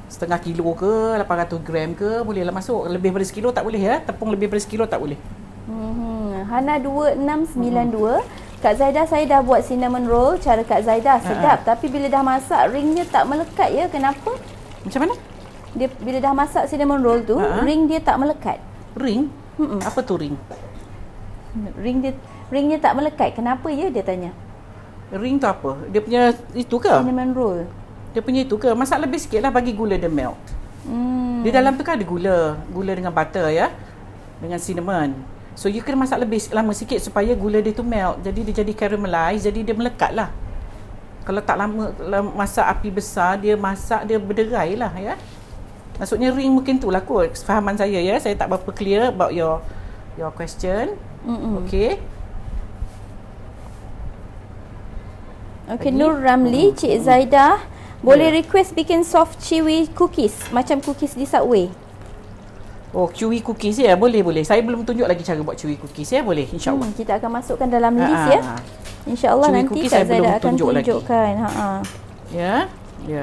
Speaker 2: Setengah kilo ke, 800 gram ke, bolehlah masuk. Lebih daripada sekilo tak boleh ya. Tepung lebih daripada sekilo tak boleh.
Speaker 1: Hana 2692, Kak Zaida, saya dah buat cinnamon roll cara Kak Zaida, sedap. Tapi bila dah masak, ringnya tak melekat ya. Kenapa?
Speaker 2: Macam mana?
Speaker 1: Dia bila dah masak cinnamon roll tu, ring dia tak melekat.
Speaker 2: Ring? Apa tu ring?
Speaker 1: Ringnya tak melekat. Kenapa ya, dia tanya.
Speaker 2: Ring tu apa? Dia punya itu ke?
Speaker 1: Cinnamon roll.
Speaker 2: Dia punya itu ke? Masak lebih sikit lah, bagi gula dia melt. Di dalam tu kan ada gula dengan butter ya, dengan cinnamon. So you kena masak lebih lama sikit supaya gula dia tu melt. Jadi dia jadi caramelize, jadi dia melekat lah. Kalau tak lama masak api besar, dia masak dia berderai lah ya. Maksudnya ring mungkin tu lah kot fahaman saya ya. Saya tak berapa clear about your question. Okay.
Speaker 1: Okay, Nur Ramli, Cik Zaidah, boleh request bikin soft chewy cookies macam cookies di Subway.
Speaker 2: Oh, chewy cookies ya, boleh. Saya belum tunjuk lagi cara buat chewy cookies ya, boleh insya-Allah.
Speaker 1: Kita akan masukkan dalam list ya. Insya-Allah nanti Kak Zaida akan tunjukkan.
Speaker 2: Ya.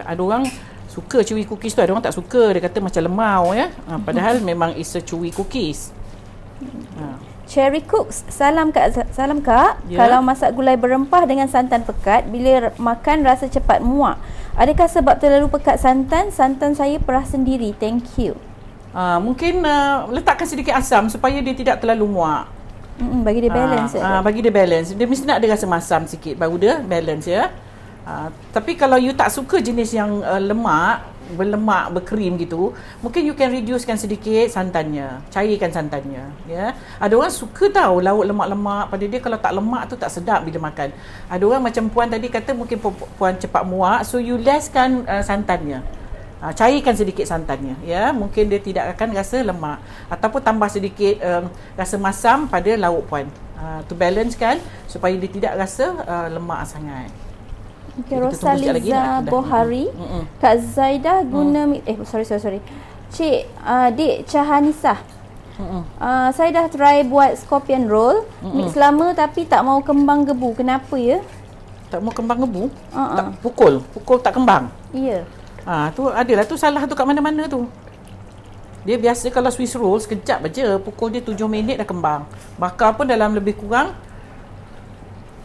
Speaker 2: Ada orang suka chewy cookies tu, ada orang tak suka. Dia kata macam lemau ya. Padahal memang is a chewy cookies.
Speaker 1: Cherry Cooks, salam Kak. Yeah. Kalau masak gulai berempah dengan santan pekat, bila makan rasa cepat muak. Adakah sebab terlalu pekat santan? Santan saya perah sendiri. Thank you.
Speaker 2: Mungkin letakkan sedikit asam supaya dia tidak terlalu muak.
Speaker 1: Bagi dia balance.
Speaker 2: Bagi dia balance. Dia mesti nak ada rasa masam sikit baru dia balance ya. Tapi kalau you tak suka jenis yang lemak, berlemak, berkrim gitu, mungkin you can reducekan sedikit santannya, cairkan santannya, ya. Ada orang suka tahu lauk lemak-lemak pada dia, kalau tak lemak tu tak sedap bila makan. Ada orang macam puan tadi kata mungkin puan cepat muak, so you lesskan santannya. Cairkan sedikit santannya, ya. Mungkin dia tidak akan rasa lemak, ataupun tambah sedikit rasa masam pada lauk puan, to balance kan, supaya dia tidak rasa lemak sangat.
Speaker 1: Okay, Rosaliza Bohari, Kak Zaidah guna sorry. Cik Dik Cahanisah. Saya dah try buat scorpion roll, mix lama tapi tak mau kembang gebu. Kenapa ya?
Speaker 2: Tak mau kembang gebu? Tak pukul tak kembang.
Speaker 1: Ya.
Speaker 2: Tu adalah tu salah tu kat mana-mana tu. Dia biasa kalau Swiss roll sekejap aja, pukul dia 7 minit dah kembang. Bakar pun dalam lebih kurang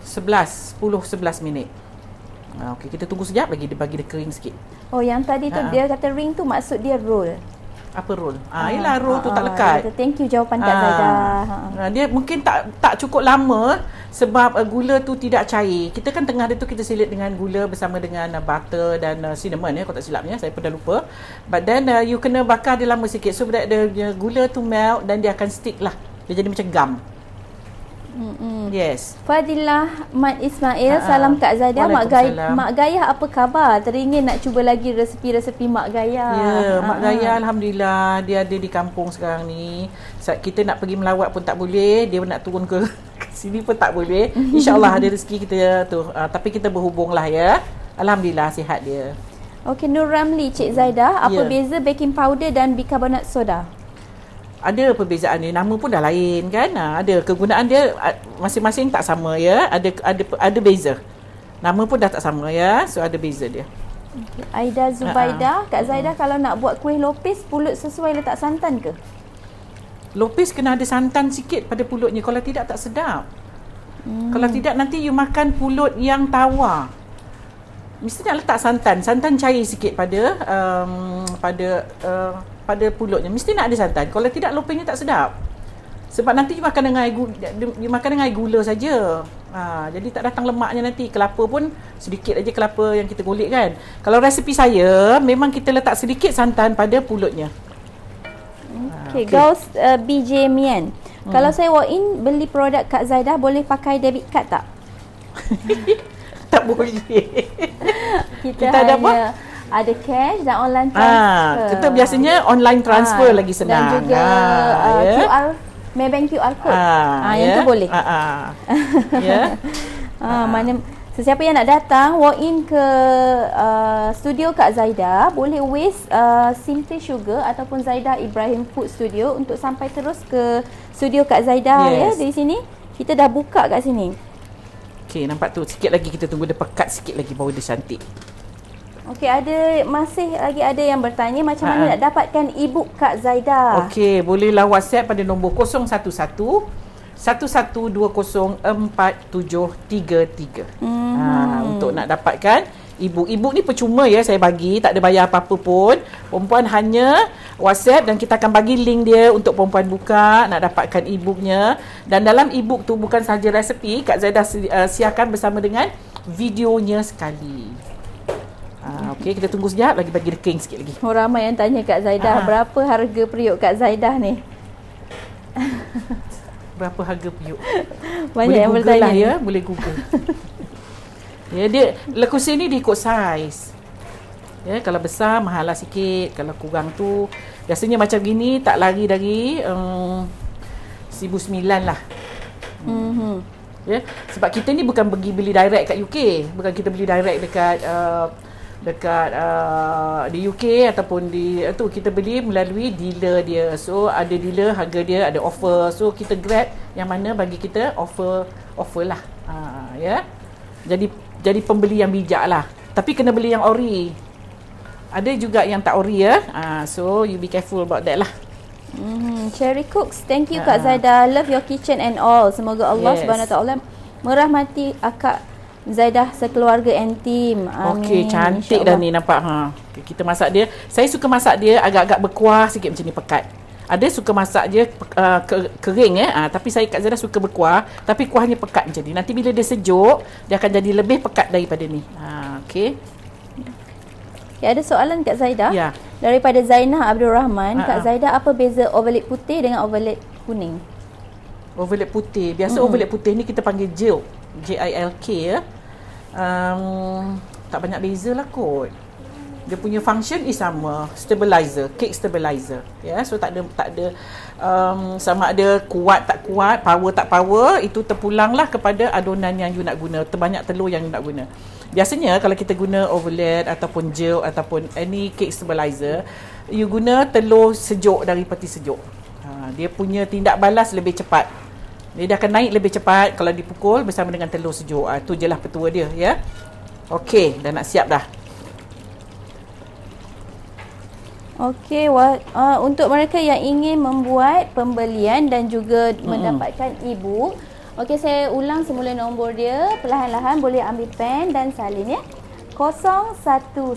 Speaker 2: 10-11 minit. Okey, kita tunggu sekejap lagi dia bagi dia kering sikit.
Speaker 1: Oh, yang tadi tu dia kata ring tu maksud dia roll.
Speaker 2: Apa roll? Yalah roll tu tak lekat.
Speaker 1: Thank you jawapan Kak Zaidah.
Speaker 2: Dia mungkin tak cukup lama sebab gula tu tidak cair. Kita kan tengah dia tu kita silit dengan gula bersama dengan butter dan cinnamon, ya, kalau tak silapnya, saya pun dah lupa. But then you kena bakar dia lama sikit so that the gula tu melt dan dia akan stick lah. Dia jadi macam gum. Yes.
Speaker 1: Fadilah Mat Ismail, salam Kak Zaidah. Mak Gayah apa khabar? Teringin nak cuba lagi resepi-resepi Mak Gayah.
Speaker 2: Ya, Mak Gayah alhamdulillah dia ada di kampung sekarang ni. Kita nak pergi melawat pun tak boleh, dia nak turun ke sini pun tak boleh. InsyaAllah ada rezeki kita tu. Tapi kita berhubunglah, ya. Alhamdulillah sihat dia.
Speaker 1: Okey, Nur Ramli, Cik Zaidah, apa beza baking powder dan bikarbonat soda?
Speaker 2: Ada perbezaan dia, nama pun dah lain kan. Ada kegunaan dia masing-masing tak sama, ya. Ada beza. Nama pun dah tak sama, ya. So ada beza dia.
Speaker 1: Okay. Aida Zubaidah, Kak Zaidah kalau nak buat kuih lopis, pulut sesuai letak santan ke?
Speaker 2: Lopis kena ada santan sikit pada pulutnya, kalau tidak tak sedap. Kalau tidak nanti you makan pulut yang tawar. Mesti nak letak santan cair sikit pada pulutnya. Mesti nak ada santan. Kalau tidak lopingnya tak sedap. Sebab nanti you makan dengan gula saja. Jadi tak datang lemaknya nanti. Kelapa pun sedikit aja kelapa yang kita golek kan. Kalau resepi saya memang kita letak sedikit santan pada pulutnya.
Speaker 1: Okay. Gauss BJ Mian. Kalau saya walk in beli produk Kak Zaidah, boleh pakai debit card tak?
Speaker 2: Tak boleh.
Speaker 1: Kita ada apa? Ada cash dan online transfer.
Speaker 2: Kita biasanya online transfer lagi senang.
Speaker 1: Dan juga QR, Maybank QR code. Yang tu boleh. Mana sesiapa yang nak datang walk in ke studio Kak Zaidah, boleh waste Simply Sugar ataupun Zaidah Ibrahim Food Studio untuk sampai terus ke studio Kak Zaidah, ya. Dari sini kita dah buka kat sini.
Speaker 2: Okey, nampak tu sikit lagi, kita tunggu dia pekat sikit lagi baru dia cantik.
Speaker 1: Okey, masih lagi ada yang bertanya macam mana nak dapatkan e-book Kak Zaidah.
Speaker 2: Okey, bolehlah WhatsApp pada nombor 011 11204733. Untuk nak dapatkan e-book. E-book ni percuma, ya, saya bagi, tak ada bayar apa-apa pun. Perempuan hanya WhatsApp dan kita akan bagi link dia untuk perempuan buka nak dapatkan e-booknya. Dan dalam e-book tu bukan sahaja resepi, Kak Zaidah siarkan bersama dengan videonya sekali. Okey, kita tunggu sekejap lagi bagi dia kering sikit lagi.
Speaker 1: Ramai yang tanya Kak Zaidah, berapa harga periuk Kak Zaidah ni?
Speaker 2: Berapa harga periuk?
Speaker 1: Banyak yang bertanya
Speaker 2: lah, ya, boleh Google. Ya, dia lekusi ni dia ikut saiz. Ya, kalau besar mahal lah sikit, kalau kurang tu biasanya macam gini tak lari dari 1,900 lah. Ya, sebab kita ni bukan pergi beli direct kat UK, bukan kita beli direct dekat di UK ataupun di tu, kita beli melalui dealer dia. So ada dealer, harga dia ada offer. So kita grab yang mana bagi kita offer lah. Ya. Jadi pembeli yang bijak lah. Tapi kena beli yang ori. Ada juga yang tak ori, ya. So you be careful about that lah.
Speaker 1: Cherry Cooks, thank you Kak Zaidah. Love your kitchen and all. Semoga Allah Subhanahu Wa Taala merahmati Akak Zaidah sekeluarga and team.
Speaker 2: Okey, cantik dah ni nampak. Kita masak dia. Saya suka masak dia agak-agak berkuah sikit macam ni, pekat. Ada suka masak dia kering, ya. Tapi saya Kak Zaidah suka berkuah, tapi kuahnya pekat macam ni. Nanti bila dia sejuk, dia akan jadi lebih pekat daripada ni. Okey.
Speaker 1: Okay, ada soalan Kak Zaidah.
Speaker 2: Ya.
Speaker 1: Daripada Zainah Abdul Rahman. Kak Zaidah, apa beza overlap putih dengan overlap kuning?
Speaker 2: Overlap putih. Biasa overlap putih ni kita panggil JILK. JILK ya. Tak banyak beza lah kot. Dia punya function is sama, stabilizer, cake stabilizer. Ya, so tak ada sama ada kuat tak kuat, power tak power, itu terpulanglah kepada adunan yang you nak guna, terbanyak telur yang you nak guna. Biasanya kalau kita guna overlap ataupun JILK ataupun any cake stabilizer, you guna telur sejuk dari peti sejuk. Dia punya tindak balas lebih cepat. Dia akan naik lebih cepat kalau dipukul bersama dengan telur sejuk. Itu je lah petua dia, ya. Okey, dah nak siap dah.
Speaker 1: Okey, untuk mereka yang ingin membuat pembelian dan juga mendapatkan e-book, okey, saya ulang semula nombor dia. Perlahan-lahan boleh ambil pen dan salin ya. 011 11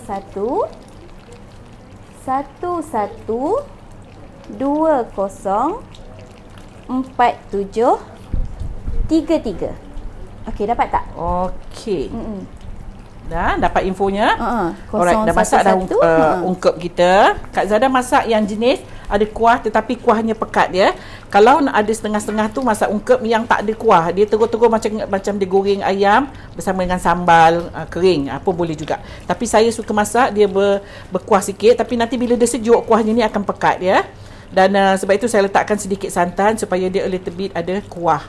Speaker 1: 20 47 33. Okey, dapat tak?
Speaker 2: Okey. Dah dapat infonya. Alright, dah
Speaker 1: 011
Speaker 2: masak dah ungkep kita. Kak Zada masak yang jenis ada kuah tetapi kuahnya pekat ya. Kalau nak ada setengah-setengah tu masak ungkep yang tak ada kuah, dia terus-terus macam dia goreng ayam bersama dengan sambal kering, apa boleh juga. Tapi saya suka masak dia berkuah sikit, tapi nanti bila dia sejuk kuahnya ni akan pekat ya. Dan sebab itu saya letakkan sedikit santan supaya dia a little bit ada kuah.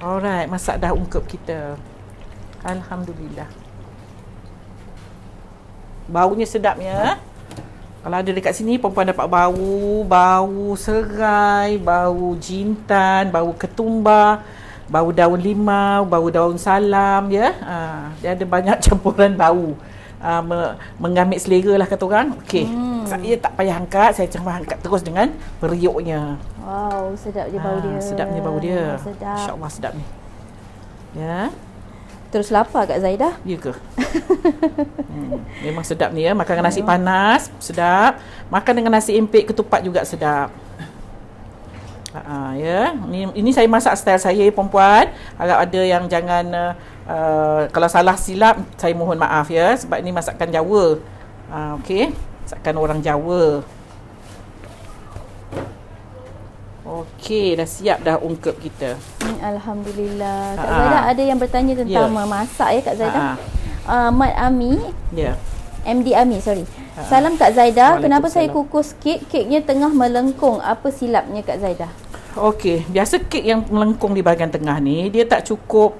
Speaker 2: Alright, masak dah ungkep kita. Alhamdulillah. Baunya sedapnya. Kalau ada dekat sini perempuan dapat bau serai, bau jintan, bau ketumbar, bau daun limau, bau daun salam ya. Dia ada banyak campuran bau. Mengambil selera lah kata orang. Okey. Saya tak payah angkat, saya cuma angkat terus dengan periuknya.
Speaker 1: Wow, sedap je bau dia.
Speaker 2: Sedapnya bau dia.
Speaker 1: Sedap.
Speaker 2: Insya-Allah sedap ni. Ya.
Speaker 1: Terus lapar Kak Zaidah.
Speaker 2: Ya ke? Memang sedap ni ya. Makan dengan nasi panas, sedap. Makan dengan nasi empik ketupat juga sedap. Ya. Ini saya masak style saya perempuan. Harap ada yang jangan kalau salah silap saya mohon maaf ya. Sebab ini masakan Jawa. Okey. Masakan orang Jawa. Okey, dah siap dah ungkep kita.
Speaker 1: Alhamdulillah. Kak Zaidah ada yang bertanya tentang memasak ya Kak Zaidah. Mat Ami. Ya. MD Ami, sorry. Salam Kak Zaidah, kenapa saya kukus keknya tengah melengkung? Apa silapnya Kak Zaidah?
Speaker 2: Okey, biasa kek yang melengkung di bahagian tengah ni dia tak cukup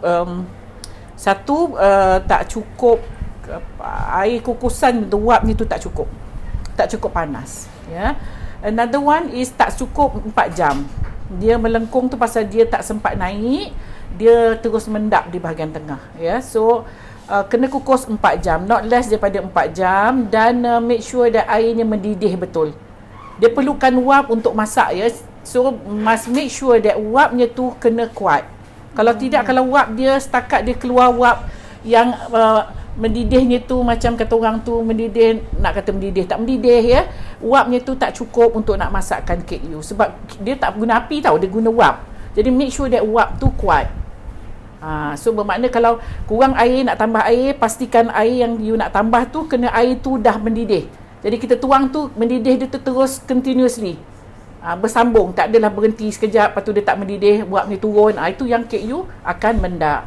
Speaker 2: tak cukup air kukusan uapnya tu tak cukup. Tak cukup panas, ya. Another one is tak cukup 4 jam. Dia melengkung tu pasal dia tak sempat naik, dia terus mendap di bahagian tengah, ya. So kena kukus 4 jam, not less daripada 4 jam, dan make sure that airnya mendidih betul. Dia perlukan uap untuk masak ya. So must make sure that uapnya tu kena kuat. Kalau tidak, kalau uap dia setakat dia keluar uap yang mendidihnya tu macam kata orang tu mendidih, nak kata mendidih tak mendidih ya, uapnya tu tak cukup untuk nak masakkan kek you. Sebab dia tak guna api tau, dia guna uap. Jadi make sure that uap tu kuat. So bermakna kalau kurang air, nak tambah air, pastikan air yang you nak tambah tu kena air tu dah mendidih. Jadi kita tuang tu mendidih dia tu terus continuously, bersambung, tak adalah berhenti sekejap lepas tu dia tak mendidih, uapnya turun. Itu yang kek you akan mendap.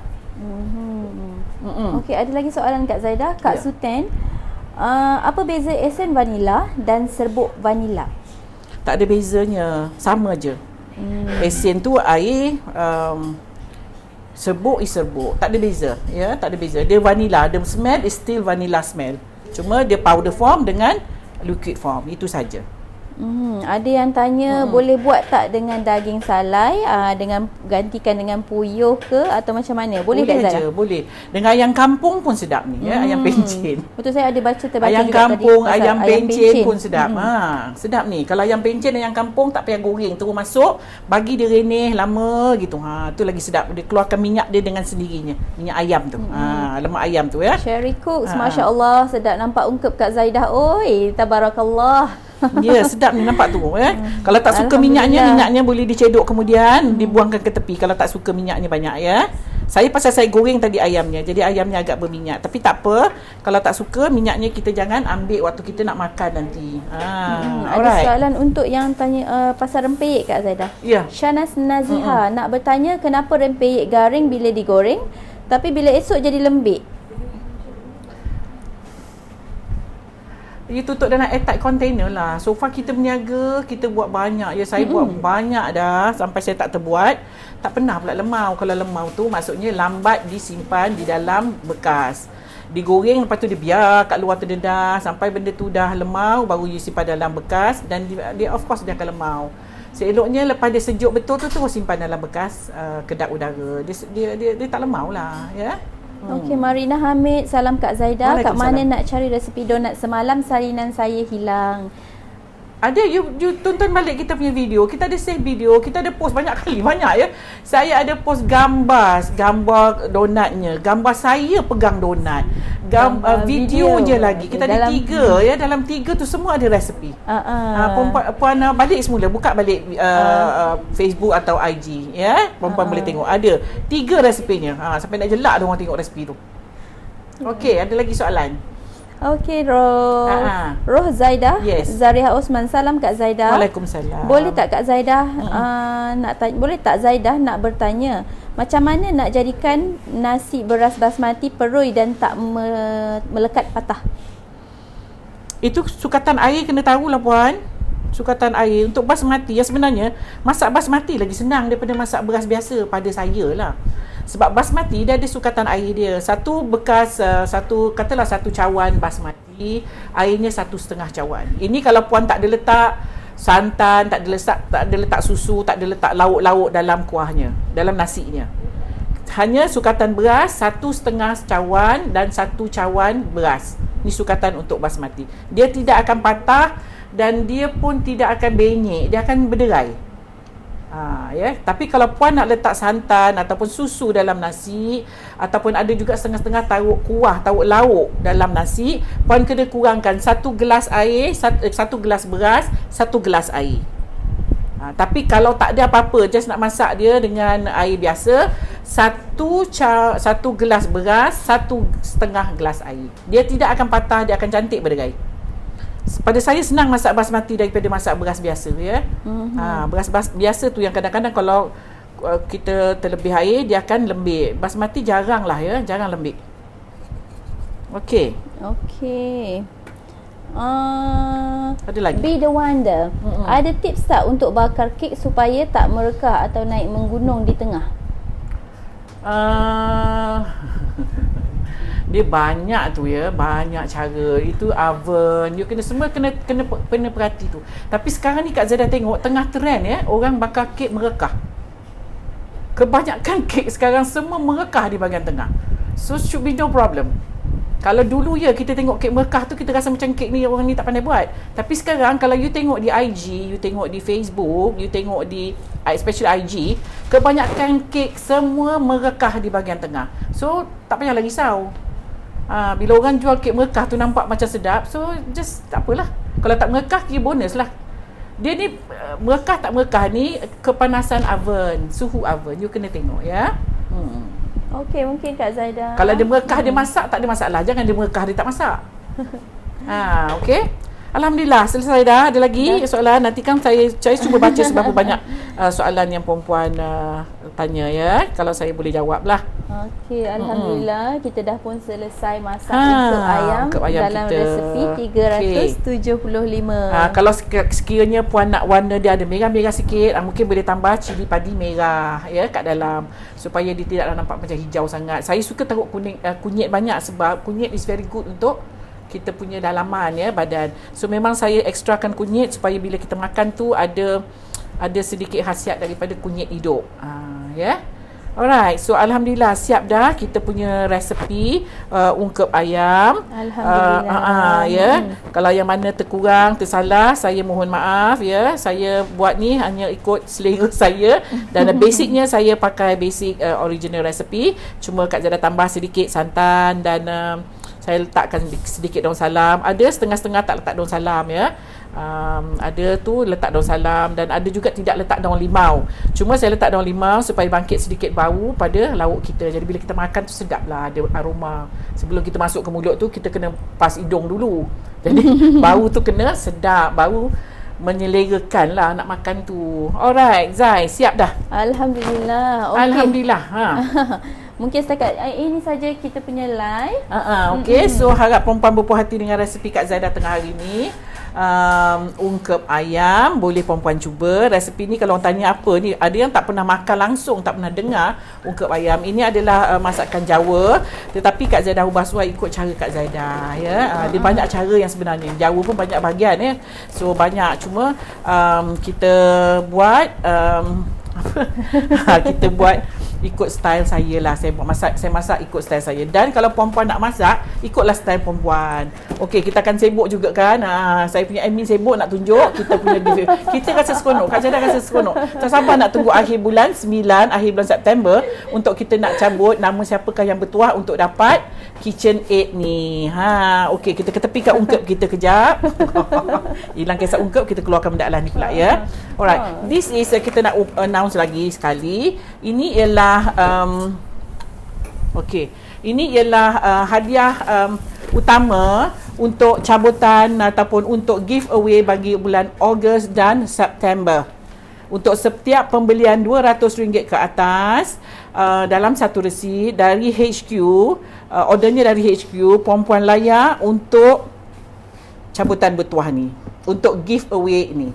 Speaker 1: Okey, ada lagi soalan Kak Zaidah. Kak Suten, apa beza esen vanila dan serbuk vanila?
Speaker 2: Tak ada bezanya, sama je. Esen tu air, serbuk is serbuk, tak ada beza ya, tak ada beza. Dia vanila, the smell is still vanilla smell, cuma dia powder form dengan liquid form, itu saja.
Speaker 1: Ada yang tanya boleh buat tak dengan daging salai, dengan gantikan dengan puyuh ke atau macam mana? Boleh tak Zara?
Speaker 2: Boleh. Dengan ayam kampung pun sedap ni ya, ayam pencen.
Speaker 1: Betul, saya ada terbaca
Speaker 2: ayam
Speaker 1: juga
Speaker 2: kampung,
Speaker 1: tadi
Speaker 2: ayam pencen pun sedap. Sedap ni. Kalau ayam pencen ayam kampung tak payah goreng, terus masuk, bagi dia renih lama gitu. Tu lagi sedap. Dia keluarkan minyak dia dengan sendirinya. Minyak ayam tu. Lemak ayam tu ya.
Speaker 1: Sherry Cooks, masya-Allah, sedap nampak ungkep Kak Zaidah. Oi, tabarakallah.
Speaker 2: Ya, sedap ni nampak tu ya. Kalau tak suka minyaknya boleh dicedok kemudian dibuangkan ke tepi kalau tak suka minyaknya banyak ya. Saya pasal saya goreng tadi ayamnya, jadi ayamnya agak berminyak. Tapi tak apa, kalau tak suka minyaknya kita jangan ambil waktu kita nak makan nanti.
Speaker 1: Ada soalan untuk yang tanya pasal rempeyek Kak Zaidah.
Speaker 2: Ya.
Speaker 1: Shanas Naziha nak bertanya kenapa rempeyek garing bila digoreng tapi bila esok jadi lembik.
Speaker 2: Dia tutup dalam airtight container lah. So far kita berniaga, kita buat banyak. Ya, saya buat banyak dah sampai saya tak terbuat. Tak pernah pula lemau. Kalau lemau tu maksudnya lambat disimpan di dalam bekas. Digoreng, lepas tu dia biar kat luar terdedah sampai benda tu dah lemau, baru you simpan dalam bekas. Dan dia of course dia akan lemau. Seeloknya lepas dia sejuk betul tu terus simpan dalam bekas kedap udara. Dia tak lemau lah, ya.
Speaker 1: Okey, Marina Hamid, salam Kak Zaidah. Kat mana nak cari resipi donat semalam salinan saya hilang?
Speaker 2: Ada, you tonton balik kita punya video. Kita ada save video, kita ada post banyak kali, banyak ya. Saya ada post gambar donatnya, gambar saya pegang donat, video je lagi. Kita ada 3 ya, dalam 3 tu semua ada resepi. Puan balik semula, buka balik Facebook atau IG ya. Puan boleh tengok ada 3 resepinya. Sampai nak jelak dia orang tengok resepi tu. Okey, ada lagi soalan?
Speaker 1: Okey, Roh Zaidah.
Speaker 2: Yes.
Speaker 1: Zariha Osman, salam Kak Zaidah.
Speaker 2: Waalaikumsalam.
Speaker 1: Boleh tak Kak Zaidah boleh tak Zaidah nak bertanya macam mana nak jadikan nasi beras basmati perui dan tak melekat patah?
Speaker 2: Itu sukatan air kena tahulah puan. Sukatan air untuk basmati ya, sebenarnya masak basmati lagi senang daripada masak beras biasa pada saya lah. Sebab basmati dia ada sukatan air dia. Katalah satu cawan basmati, airnya 1,5 cawan. Ini kalau puan tak ada letak santan, tak ada letak susu, tak ada letak lauk-lauk dalam kuahnya, dalam nasinya. Hanya sukatan beras 1,5 cawan dan 1 cawan beras. Ini sukatan untuk basmati. Dia tidak akan patah dan dia pun tidak akan benyek, dia akan berderai. Ya. Tapi kalau puan nak letak santan ataupun susu dalam nasi, ataupun ada juga setengah-setengah taruh lauk dalam nasi, puan kena kurangkan 1 gelas air, 1 gelas beras, 1 gelas air. Tapi kalau tak ada apa-apa, just nak masak dia dengan air biasa, 1 gelas beras, 1,5 gelas air. Dia tidak akan patah, dia akan cantik berderai. Pada saya senang masak basmati daripada masak beras biasa ya. Beras biasa tu yang kadang-kadang kalau kita terlebih air dia akan lembik. Basmati jarang lah ya, jarang lembik. Okey. Ada lagi?
Speaker 1: Be the Wonder. Ada tips tak untuk bakar kek supaya tak merekah atau naik menggunung di tengah?
Speaker 2: Dia banyak tu ya, banyak cara. Itu oven, you kena perhati tu. Tapi sekarang ni Kak Zaidah tengok tengah trend ya, orang bakar kek merekah. Kebanyakan kek sekarang semua merekah di bahagian tengah. So should be no problem. Kalau dulu ya kita tengok kek merekah tu kita rasa macam kek ni orang ni tak pandai buat. Tapi sekarang kalau you tengok di IG, you tengok di Facebook, you tengok di especially IG, kebanyakan kek semua merekah di bahagian tengah. So tak payahlah risau. Bila orang jual kek merekah tu nampak macam sedap, so just tak apalah. Kalau tak merekah, kira bonus lah. Dia ni merekah tak merekah ni kepanasan oven, suhu oven, you kena tengok ya.
Speaker 1: Okey, mungkin Kak Zaidah.
Speaker 2: Kalau dia merekah dia masak tak ada masalah. Jangan dia merekah dia tak masak. Okey. Alhamdulillah, selesai dah. Ada lagi soalan? Nanti kan saya cuba baca seberapa banyak soalan yang perempuan tanya ya. Kalau saya boleh jawab lah.
Speaker 1: Okey, Alhamdulillah kita dah pun selesai masak ungkep ayam dalam kita. Resepi 375.
Speaker 2: Kalau sekiranya puan nak warna dia ada merah-merah sikit, mungkin boleh tambah cili padi merah ya kat dalam supaya dia tidak nampak macam hijau sangat. Saya suka taruh kunyit banyak sebab kunyit is very good untuk kita punya dalaman ya badan. So memang saya ekstrakan kunyit supaya bila kita makan tu ada sedikit khasiat daripada kunyit hidup. Ya. Alright, so alhamdulillah siap dah kita punya resepi ungkep ayam.
Speaker 1: Alhamdulillah.
Speaker 2: Ya. Kalau yang mana terkurang, tersalah, saya mohon maaf ya. Saya buat ni hanya ikut selera saya dan basicnya saya pakai basic original recipe. Cuma Kak Zaidah tambah sedikit santan dan saya letakkan sedikit daun salam. Ada setengah-setengah tak letak daun salam ya. Ada tu letak daun salam, dan ada juga tidak letak daun limau. Cuma saya letak daun limau supaya bangkit sedikit bau pada lauk kita. Jadi bila kita makan tu sedap lah, ada aroma. Sebelum kita masuk ke mulut tu, kita kena pas hidung dulu. Jadi bau tu kena sedap, bau menyelerakan lah nak makan tu. Alright, Zai, siap dah?
Speaker 1: Alhamdulillah. Okay.
Speaker 2: Alhamdulillah.
Speaker 1: Mungkin setakat ini saja kita punya live.
Speaker 2: Okay, so harap perempuan berpuas hati dengan resipi Kak Zaidah tengah hari ni. Ungkep ayam, boleh perempuan cuba resipi ni. Kalau orang tanya apa ni, ada yang tak pernah makan langsung, tak pernah dengar ungkep ayam. Ini adalah masakan Jawa, tetapi Kak Zaidah ubah suai ikut cara Kak Zaidah ya. Dia banyak cara yang sebenarnya. Jawa pun banyak bahagian ya. So banyak, cuma kita buat kita buat ikut style saya lah. Saya masak ikut style saya. Dan kalau perempuan nak masak, ikutlah style perempuan. Okey, kita akan sibuk juga kan. Saya punya admin sibuk nak tunjuk kita punya giveaway. Kita rasa seronok, Kak Zaidah rasa seronok. Tak sabar nak tunggu akhir bulan 9, akhir bulan September untuk kita nak cabut nama siapakah yang bertuah untuk dapat KitchenAid ni. Okey, kita ketepikan ungkep kita kejap. Hilang kisah ungkep, kita keluarkan benda lah ni pula ya. Alright, this is kita nak announce lagi sekali. Ini ialah ini ialah hadiah utama untuk cabutan ataupun untuk giveaway bagi bulan Ogos dan September. Untuk setiap pembelian RM200 ke atas dalam satu resit dari HQ, ordernya dari HQ, perempuan layak untuk cabutan bertuah ni, untuk giveaway ni.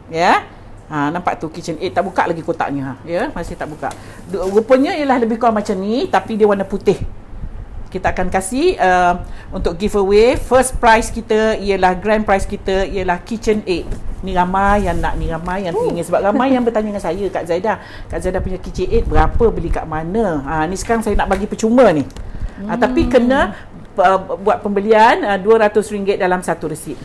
Speaker 2: Ya. Nampak tu KitchenAid, tak buka lagi kotaknya ya, masih tak buka. Rupanya ialah lebih kurang macam ni, tapi dia warna putih. Kita akan kasih untuk giveaway. First prize kita ialah, grand prize kita ialah KitchenAid. Ni ramai yang nak, ni ramai yang teringin. Sebab ramai yang bertanya dengan saya, Kak Zaidah punya KitchenAid berapa, beli kat mana? Ni sekarang saya nak bagi percuma ni. Tapi kena buat pembelian RM200 dalam satu resit.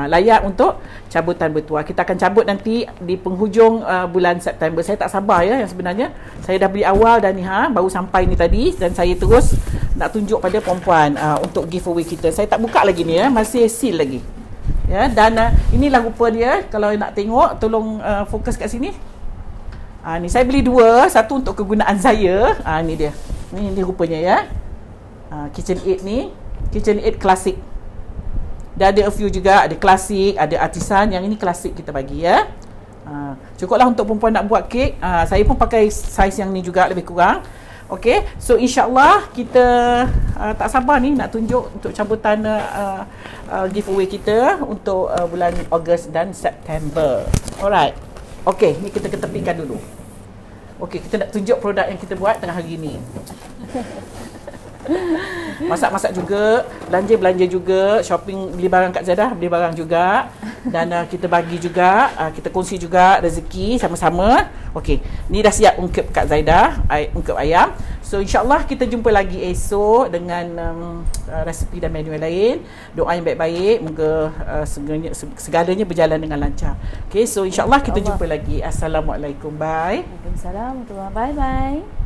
Speaker 2: Layak untuk cabutan bertuah. Kita akan cabut nanti di penghujung bulan September. Saya tak sabar ya, yang sebenarnya saya dah beli awal dan ni baru sampai ni tadi, dan saya terus nak tunjuk pada perempuan untuk giveaway kita. Saya tak buka lagi ni ya, masih seal lagi. Ya, dan inilah rupa dia. Kalau nak tengok, tolong fokus kat sini. Ni saya beli dua, satu untuk kegunaan saya. Ni dia. Ni rupanya ya. KitchenAid ni, KitchenAid klasik. Dah ada a few juga, ada klasik, ada artisan. Yang ini klasik kita bagi ya. Cukuplah untuk perempuan nak buat kek. Saya pun pakai saiz yang ni juga, lebih kurang. Okey, so insyaAllah kita tak sabar ni nak tunjuk untuk cabutan giveaway kita untuk bulan Ogos dan September. Alright. Okey, ni kita ketepikan dulu. Okey, kita nak tunjuk produk yang kita buat tengah hari ni. Masak-masak juga, belanja juga, shopping, beli barang Kak Zaidah, beli barang juga. Dan kita bagi juga, kita kongsi juga rezeki sama-sama. Okey, ni dah siap ungkep Kak Zaidah, ungkep ayam. So insyaAllah kita jumpa lagi esok dengan resipi dan menu lain. Doa yang baik-baik, moga segalanya berjalan dengan lancar. Okey, so insyaAllah kita jumpa lagi. Assalamualaikum, bye.
Speaker 1: Waalaikumsalam, bye-bye.